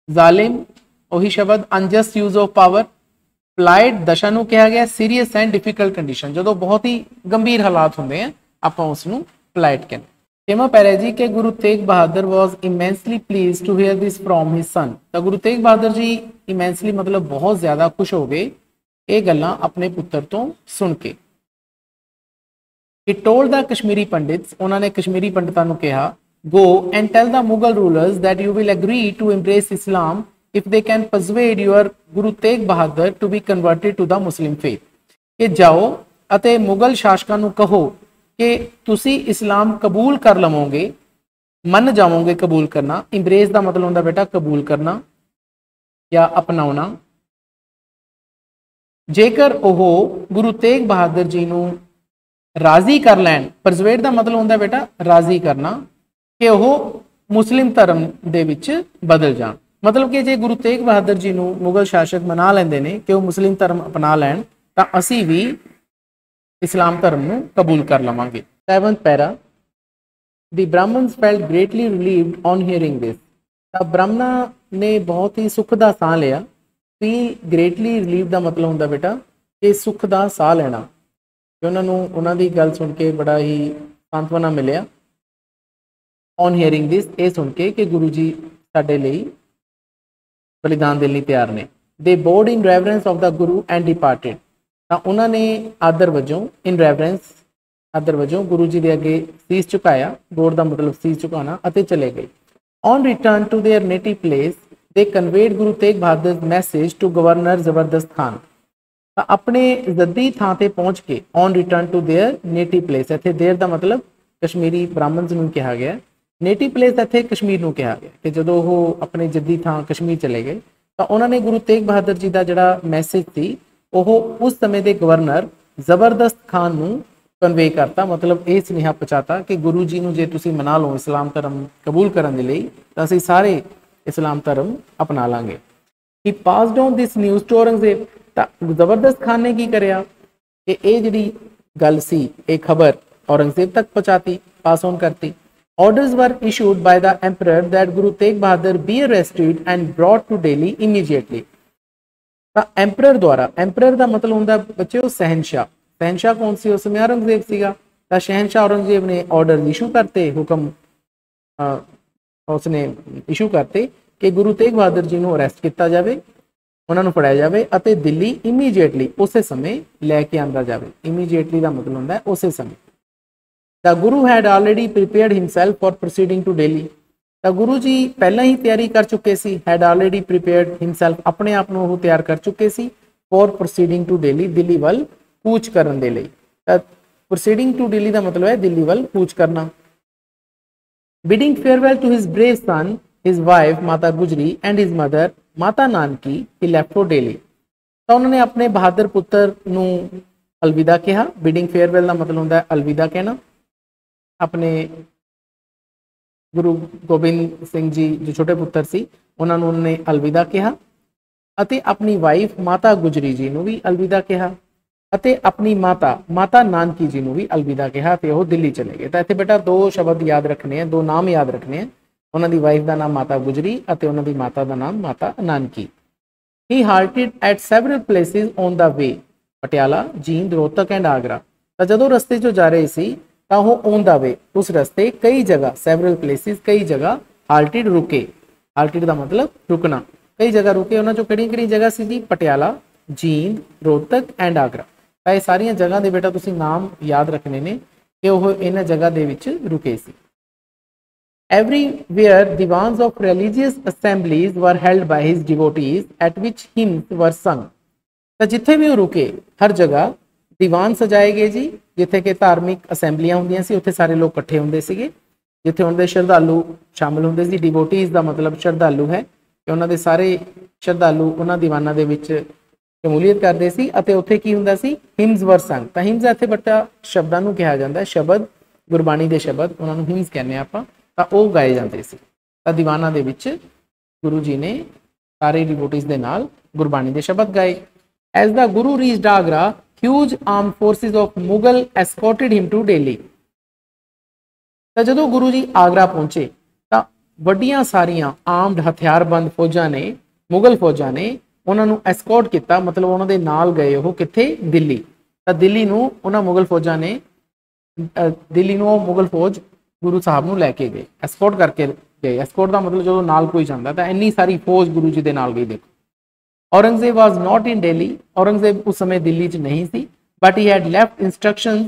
ਜ਼ਾਲਿਮ ਉਹੀ ਸ਼ਬਦ, ਅਨਜਸਟ ਯੂਜ਼ ਆਫ ਪਾਵਰ। ਪਲਾਈਟ ਦਸ਼ਾ ਨੂੰ ਕਿਹਾ ਗਿਆ ਸੀਰੀਅਸ ਐਂਡ ਡਿਫਿਕਲਟ ਕੰਡੀਸ਼ਨ, ਜਦੋਂ ਬਹੁਤ ਹੀ ਗੰਭੀਰ ਹਾਲਾਤ ਹੁੰਦੇ ਆ ਆਪਾਂ ਉਸ ਨੂੰ ਪਲਾਈਟ ਕਹਿੰਦੇ। ਛੇਵਾਂ ਪੈਰਾ ਜੀ ਕਿ Guru Tegh Bahadur was immensely pleased to hear this from his son. ਤਾਂ ਗੁਰੂ ਤੇਗ ਬਹਾਦਰ ਜੀ ਇਮੈਂਸਲੀ ਮਤਲਬ ਬਹੁਤ ਜ਼ਿਆਦਾ ਖੁਸ਼ ਹੋ ਗਏ ਇਹ ਗੱਲਾਂ ਆਪਣੇ ਪੁੱਤਰ ਤੋਂ ਸੁਣ ਕੇ। He told the Kashmiri Pandits, ਉਹਨਾਂ ਨੇ ਕਸ਼ਮੀਰੀ ਪੰਡਤਾਂ ਨੂੰ ਕਿਹਾ, go and tell the Mughal rulers that you will agree to embrace Islam if they can persuade your Guru Tegh Bahadur to be converted to the Muslim faith. ਕਿ ਜਾਓ ਅਤੇ ਮੁਗਲ ਸ਼ਾਸਕਾਂ ਨੂੰ ਕਹੋ ਕਿ ਤੁਸੀਂ ਇਸਲਾਮ ਕਬੂਲ ਕਰ ਲਵੋਗੇ, ਮੰਨ ਜਾਵੋਗੇ ਕਬੂਲ ਕਰਨਾ। ਇੰਬਰੇਸ ਦਾ ਮਤਲਬ ਹੁੰਦਾ ਬੇਟਾ ਕਬੂਲ ਕਰਨਾ ਜਾਂ ਅਪਣਾਉਣਾ। ਜੇਕਰ ਉਹ ਗੁਰੂ ਤੇਗ ਬਹਾਦਰ ਜੀ ਨੂੰ ਰਾਜ਼ੀ ਕਰ ਲੈਣ, ਪਰਸੁਏਡ ਦਾ ਮਤਲਬ ਹੁੰਦਾ ਬੇਟਾ ਰਾਜ਼ੀ ਕਰਨਾ, ਕਿ ਉਹ ਮੁਸਲਿਮ ਧਰਮ ਦੇ ਵਿੱਚ ਬਦਲ ਜਾਣ। ਮਤਲਬ ਕਿ ਜੇ ਗੁਰੂ ਤੇਗ ਬਹਾਦਰ ਜੀ ਨੂੰ ਮੁਗਲ ਸ਼ਾਸਕ ਮਨਾ ਲੈਂਦੇ ਨੇ ਕਿ ਉਹ ਮੁਸਲਿਮ ਧਰਮ ਅਪਣਾ ਲੈਣ ਤਾਂ ਅਸੀਂ ਵੀ ਇਸਲਾਮ ਧਰਮ ਨੂੰ ਕਬੂਲ ਕਰ ਲਵਾਂਗੇ। 7th para, The Brahmins felt greatly relieved on hearing this. ਤਾਂ ਬ੍ਰਾਹਮਣਾ ਨੇ ਬਹੁਤ ਹੀ ਸੁੱਖ ਦਾ ਸਾਹ ਲਿਆ। ਫੀਲ ਗ੍ਰੇਟਲੀ ਰਿਲੀਵ ਦਾ ਮਤਲਬ ਹੁੰਦਾ ਬੇਟਾ ਕਿ ਸੁੱਖ ਦਾ ਸਾਹ ਲੈਣਾ, ਕਿ ਉਹਨਾਂ ਨੂੰ ਉਹਨਾਂ ਦੀ ਗੱਲ ਸੁਣ ਕੇ ਬੜਾ ਹੀ ਸਾਂਤਵਨਾ ਮਿਲਿਆ। ਔਨ ਹੀਅਰਿੰਗ ਦਿਸ, ਇਹ ਸੁਣ ਕੇ ਕਿ ਗੁਰੂ ਜੀ ਸਾਡੇ ਲਈ ਬਲੀਦਾਨ ਦੇਣ ਲਈ ਤਿਆਰ ਨੇ। They bowed in reverence of the Guru and departed, ਤਾਂ ਉਹਨਾਂ ਨੇ ਆਦਰ ਵਜੋਂ, ਇਨ ਰੈਵਰੈਂਸ ਆਦਰ ਵਜੋਂ ਗੁਰੂ ਜੀ ਦੇ ਅੱਗੇ ਸੀਸ ਝੁਕਾਇਆ। ਬੋਡ ਦਾ ਮਤਲਬ ਸੀਸ ਝੁਕਾਉਣਾ, ਅਤੇ ਚਲੇ ਗਏ। On return to their native place, they conveyed Guru Tegh Bahadur's message to Governor Zabardast Khan। ਤਾਂ ਆਪਣੇ ਜੱਦੀ ਥਾਂ ਤੇ ਪਹੁੰਚ ਕੇ on return to their native place, ਇੱਥੇ देर ਦਾ ਮਤਲਬ ਕਸ਼ਮੀਰੀ ਬ੍ਰਾਹਮਣਸ ਨੂੰ ਕਿਹਾ ਗਿਆ, native place ਇੱਥੇ ਕਸ਼ਮੀਰ ਨੂੰ ਕਿਹਾ ਗਿਆ, ਕਿ ਜਦੋਂ ਉਹ ਆਪਣੇ ਜੱਦੀ ਥਾਂ ਕਸ਼ਮੀਰ ਚਲੇ ਗਏ ਤਾਂ ਉਹਨਾਂ ਨੇ ਗੁਰੂ ਤੇਗ ਬਹਾਦਰ ਜੀ ਦਾ ਜਿਹੜਾ ਮੈਸੇਜ ਸੀ ਉਹ ਉਸ ਸਮੇਂ ਦੇ ਗਵਰਨਰ ਜ਼ਬਰਦਸਤ ਖਾਨ ਨੂੰ ਕਨਵੇ ਕਰਤਾ। ਮਤਲਬ ਇਹ ਸੁਨੇਹਾ ਪਹੁੰਚਾਤਾ ਕਿ ਗੁਰੂ ਜੀ ਨੂੰ ਜੇ ਤੁਸੀਂ ਮਨਾ ਲਓ ਇਸਲਾਮ ਧਰਮ ਕਬੂਲ ਕਰਨ ਦੇ ਲਈ ਤਾਂ ਅਸੀਂ ਸਾਰੇ ਇਸਲਾਮ ਧਰਮ ਅਪਣਾ ਲਾਂਗੇ। He passed on this news to Aurangzeb, ਤਾਂ ਜ਼ਬਰਦਸਤ ਖਾਨ ਨੇ ਕੀ ਕਰਿਆ ਕਿ ਇਹ ਜਿਹੜੀ ਗੱਲ ਸੀ ਇਹ ਖਬਰ ਔਰੰਗਜ਼ੇਬ ਤੱਕ ਪਹੁੰਚਾਤੀ, ਪਾਸ ਔਨ ਕਰਤੀ। Orders were issued by the emperor that Guru Tegh Bahadur be arrested and brought to Delhi immediately। ਤਾਂ ਐਂਪਰਰ ਦੁਆਰਾ, ਐਂਪਰਰ ਦਾ ਮਤਲਬ ਹੁੰਦਾ ਬੱਚਿਓ ਸਹਿਨਸ਼ਾਹ। ਸਹਿਨਸ਼ਾਹ ਕੌਣ ਸੀ ਉਸ ਸਮੇਂ? ਔਰੰਗਜ਼ੇਬ ਸੀਗਾ। ਤਾਂ ਸ਼ਹਿਨਸ਼ਾਹ ਔਰੰਗਜ਼ੇਬ ਨੇ ਆਰਡਰ ਇਸ਼ੂ ਕਰਤੇ, ਹੁਕਮ ਉਸਨੇ ਇਸ਼ੂ ਕਰਤੇ ਕਿ ਗੁਰੂ ਤੇਗ ਬਹਾਦਰ ਜੀ ਨੂੰ ਅਰੈਸਟ ਕੀਤਾ ਜਾਵੇ, ਉਹਨਾਂ ਨੂੰ ਫੜਾਇਆ ਜਾਵੇ ਅਤੇ ਦਿੱਲੀ ਇਮੀਡੀਏਟਲੀ ਉਸੇ ਸਮੇਂ ਲੈ ਕੇ ਆਂਦਾ ਜਾਵੇ। ਇਮੀਡੀਏਟਲੀ ਦਾ ਮਤਲਬ ਹੁੰਦਾ ਹੈ ਉਸੇ ਸਮੇਂ। The Guru had already prepared himself for proceeding to Delhi। ਤਾਂ ਗੁਰੂ ਜੀ ਪਹਿਲਾਂ ਹੀ ਤਿਆਰੀ ਕਰ ਚੁੱਕੇ ਸੀ। had already prepared himself, ਆਪਣੇ ਆਪ ਨੂੰ ਉਹ ਤਿਆਰ ਕਰ ਚੁੱਕੇ ਸੀ for proceeding to Delhi, Delhi ਵੱਲ ਕੂਚ ਕਰਨ ਦੇ ਲਈ। ਤਾਂ proceeding to Delhi ਦਾ ਮਤਲਬ ਹੈ ਦਿੱਲੀ ਵੱਲ ਕੂਚ ਕਰਨਾ। bidding farewell to his brave son, his wife Mata Gujri and his mother Mata Nanki, he left for Delhi। ਤਾਂ ਉਹਨਾਂ ਨੇ ਆਪਣੇ ਬਹਾਦਰ ਪੁੱਤਰ ਨੂੰ ਅਲਵਿਦਾ ਕਿਹਾ। bidding farewell ਦਾ ਮਤਲਬ ਹੁੰਦਾ ਹੈ ਅਲਵਿਦਾ ਕਹਿਣਾ। ਆਪਣੇ ਗੁਰੂ ਗੋਬਿੰਦ ਸਿੰਘ ਜੀ ਜੋ ਛੋਟੇ ਪੁੱਤਰ ਸੀ ਉਹਨਾਂ ਨੂੰ ਉਹਨੇ ਅਲਵਿਦਾ ਕਿਹਾ, ਅਤੇ ਆਪਣੀ ਵਾਈਫ ਮਾਤਾ ਗੁਜਰੀ ਜੀ ਨੂੰ ਵੀ ਅਲਵਿਦਾ ਕਿਹਾ, ਅਤੇ ਆਪਣੀ ਮਾਤਾ ਨਾਨਕੀ ਜੀ ਨੂੰ ਵੀ ਅਲਵਿਦਾ ਕਿਹਾ, ਤੇ ਉਹ ਦਿੱਲੀ ਚਲੇ ਗਏ। ਤਾਂ ਇੱਥੇ ਬੇਟਾ ਦੋ ਸ਼ਬਦ ਯਾਦ ਰੱਖਣੇ ਆ, ਦੋ ਨਾਮ ਯਾਦ ਰੱਖਣੇ ਆ। ਉਹਨਾਂ ਦੀ ਵਾਈਫ ਦਾ ਨਾਮ ਮਾਤਾ ਗੁਜਰੀ ਅਤੇ ਉਹਨਾਂ ਦੀ ਮਾਤਾ ਦਾ ਨਾਮ Mata Nanaki. He halted at several places on the way, Patiala, Jind, Rohtak and Agra. ਤਾਂ ਜਦੋਂ ਰਸਤੇ 'ਚੋਂ ਜਾ ਰਹੇ ਸੀ ਤਾਂ ਉਹ ਔਨ ਦਾ ਵੇ, ਉਸ ਰਸਤੇ ਕਈ ਜਗ੍ਹਾ, ਸੈਵਰਲ ਪਲੇਸਿਸ ਕਈ ਜਗ੍ਹਾ, ਹਾਲਟਿਡ ਰੁਕੇ। ਹਾਲਟਿਡ ਦਾ ਮਤਲਬ ਰੁਕਣਾ, ਕਈ ਜਗ੍ਹਾ ਰੁਕੇ। ਉਹਨਾਂ 'ਚੋਂ ਕਿਹੜੀ ਜਗ੍ਹਾ ਸੀ ਜੀ? ਪਟਿਆਲਾ, ਜੀਂਦ, ਰੋਹਤਕ ਐਂਡ ਆਗਰਾ। ਤਾਂ ਇਹ ਸਾਰੀਆਂ ਜਗ੍ਹਾ ਦੇ ਬੇਟਾ ਤੁਸੀਂ ਨਾਮ ਯਾਦ ਰੱਖਣੇ ਨੇ ਕਿ ਉਹ ਇਹਨਾਂ ਜਗ੍ਹਾ ਦੇ ਵਿੱਚ ਰੁਕੇ ਸੀ। Everywhere divans of religious assemblies were held by his devotees at which hymns were sung। ਤਾਂ ਜਿੱਥੇ ਵੀ ਉਹ ਰੁਕੇ ਹਰ ਜਗ੍ਹਾ ਦੀਵਾਨ ਸਜਾਏ ਗਏ ਜੀ, ਜਿੱਥੇ ਕਿ ਧਾਰਮਿਕ ਅਸੈਂਬਲੀਆਂ ਹੁੰਦੀਆਂ ਸੀ, ਉੱਥੇ ਸਾਰੇ ਲੋਕ ਇਕੱਠੇ ਹੁੰਦੇ ਸੀਗੇ, ਜਿੱਥੇ ਉਹਨਾਂ ਦੇ ਸ਼ਰਧਾਲੂ ਸ਼ਾਮਿਲ ਹੁੰਦੇ ਸੀ। ਡਿਵੋਟੀਜ਼ ਦਾ ਮਤਲਬ ਸ਼ਰਧਾਲੂ ਹੈ, ਕਿ ਉਹਨਾਂ ਦੇ ਸਾਰੇ ਸ਼ਰਧਾਲੂ ਉਹਨਾਂ ਦੀਵਾਨਾਂ ਦੇ ਵਿੱਚ ਸ਼ਮੂਲੀਅਤ ਕਰਦੇ ਸੀ। ਅਤੇ ਉੱਥੇ ਕੀ ਹੁੰਦਾ ਸੀ? ਹਿਮਸ ਵਰ ਸੰਗ। ਤਾਂ ਹਿਮਸ ਇੱਥੇ ਬੱਟਾ ਸ਼ਬਦਾਂ ਨੂੰ ਕਿਹਾ ਜਾਂਦਾ, ਸ਼ਬਦ, ਗੁਰਬਾਣੀ ਦੇ ਸ਼ਬਦ, ਉਹਨਾਂ ਨੂੰ ਹਿਮਸ ਕਹਿੰਦੇ ਆਪਾਂ। ਤਾਂ ਉਹ ਗਾਏ ਜਾਂਦੇ ਸੀ। ਤਾਂ ਦੀਵਾਨਾਂ ਦੇ ਵਿੱਚ ਗੁਰੂ ਜੀ ਨੇ ਸਾਰੇ ਡਿਵੋਟੀਜ਼ ਦੇ ਨਾਲ ਗੁਰਬਾਣੀ ਦੇ ਸ਼ਬਦ ਗਾਏ। As the Guru reached Agra, huge armed forces of Mughal escorted him to Delhi। ਤਾਂ ਜਦੋਂ ਗੁਰੂ ਜੀ ਆਗਰਾ ਪਹੁੰਚੇ ਤਾਂ ਵੱਡੀਆਂ ਸਾਰੀਆਂ ਆਰਮਡ ਹਥਿਆਰਬੰਦ ਫੌਜਾਂ ਨੇ, ਮੁਗਲ ਫੌਜਾਂ ਨੇ ਉਹਨਾਂ ਨੂੰ ਐਸਕੋਰਟ ਕੀਤਾ, ਮਤਲਬ ਉਹਨਾਂ ਦੇ ਨਾਲ ਗਏ। ਉਹ ਕਿੱਥੇ? ਦਿੱਲੀ। ਤਾਂ ਦਿੱਲੀ ਨੂੰ ਉਹਨਾਂ ਮੁਗਲ ਫੌਜਾਂ ਨੇ, ਦਿੱਲੀ ਨੂੰ ਉਹ ਮੁਗਲ ਫੌਜ ਗੁਰੂ ਸਾਹਿਬ ਨੂੰ ਲੈ ਕੇ ਗਏ, ਐਸਕੋਰਟ ਕਰਕੇ ਗਏ। ਐਸਕੋਰਟ ਦਾ ਮਤਲਬ ਜਦੋਂ ਨਾਲ ਕੋਈ ਜਾਂਦਾ ਤਾਂ ਇੰਨੀ ਸਾਰੀ ਫੌਜ ਗੁਰੂ ਜੀ ਦੇ ਨਾਲ ਗਈ। ਦੇਖੋ, ਔਰੰਗਜ਼ੇਬ ਵਾਜ਼ ਨਾਟ ਇਨ ਦਿੱਲੀ, ਔਰੰਗਜ਼ੇਬ ਉਸ ਸਮੇਂ ਦਿੱਲੀ 'ਚ ਨਹੀਂ ਸੀ। But he had left instruction,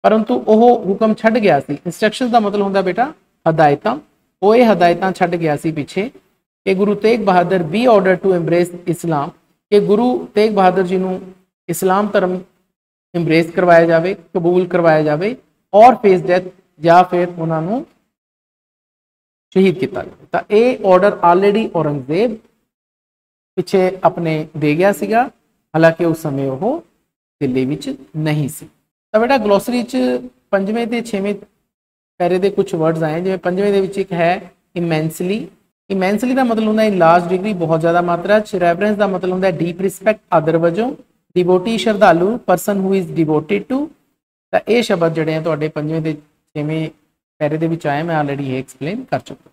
ਪਰੰਤੂ ਉਹ ਹੁਕਮ ਛੱਡ ਗਿਆ ਸੀ। ਇੰਸਟਰਕਸ਼ਨ ਦਾ ਮਤਲਬ ਹੁੰਦਾ ਬੇਟਾ ਹਦਾਇਤਾਂ। ਉਹ ਇਹ ਹਦਾਇਤਾਂ ਛੱਡ ਗਿਆ ਸੀ ਪਿੱਛੇ ਕਿ Guru Tegh Bahadur be order to embrace Islam, ਕਿ ਗੁਰੂ ਤੇਗ ਬਹਾਦਰ ਜੀ ਨੂੰ ਇਸਲਾਮ ਧਰਮ ਐਮਬ੍ਰੇਸ ਕਰਵਾਇਆ ਜਾਵੇ, ਕਬੂਲ ਕਰਵਾਇਆ ਜਾਵੇ, ਔਰ ਫੇਸ ਡੈਥ, ਜਾਂ ਫਿਰ ਉਹਨਾਂ ਨੂੰ ਸ਼ਹੀਦ ਕੀਤਾ ਜਾਵੇ। ਤਾਂ ਇਹ ਆਰਡਰ ਆਲਰੇਡੀ ਔਰੰਗਜ਼ੇਬ ਪਿੱਛੇ ਆਪਣੇ ਦੇ ਗਿਆ ਸੀਗਾ, ਹਾਲਾਂਕਿ ਉਸ ਸਮੇਂ ਉਹ ਦਿੱਲੀ ਵਿੱਚ ਨਹੀਂ ਸੀ। ਤਾਂ ਬੇਟਾ ਗਲੋਸਰੀ 'ਚ 5ਵੇਂ ਤੇ 6ਵੇਂ ਪੈਰੇ ਦੇ ਕੁਝ ਵਰਡਸ ਆਏ, ਜਿਵੇਂ 5ਵੇਂ ਦੇ ਵਿੱਚ ਇੱਕ ਹੈ ਇਮੈਂਸਲੀ। ਇਮੈਂਸਲੀ ਦਾ ਮਤਲਬ ਹੁੰਦਾ ਹੈ ਲਾਰਜ ਡਿਗਰੀ, ਬਹੁਤ ਜ਼ਿਆਦਾ ਮਾਤਰਾ 'ਚ। ਰੈਫਰੈਂਸ ਦਾ ਮਤਲਬ ਹੁੰਦਾ ਹੈ ਡੀਪ ਰਿਸਪੈਕਟ, ਆਦਰ ਵਜੋਂ। ਡਿਵੋਟੀ ਸ਼ਰਧਾਲੂ, ਪਰਸਨ ਹੂ ਇਜ਼ ਡਿਵੋਟਿਡ ਟੂ। ਤਾਂ ਇਹ ਸ਼ਬਦ ਜਿਹੜੇ ਆ ਤੁਹਾਡੇ 5ਵੇਂ ਤੇ 6ਵੇਂ ਪੈਰੇ ਦੇ ਵਿੱਚ ਆਏ, ਮੈਂ ਆਲਰੇਡੀ ਇਹ ਐਕਸਪਲੇਨ ਕਰ ਚੁੱਕਾ।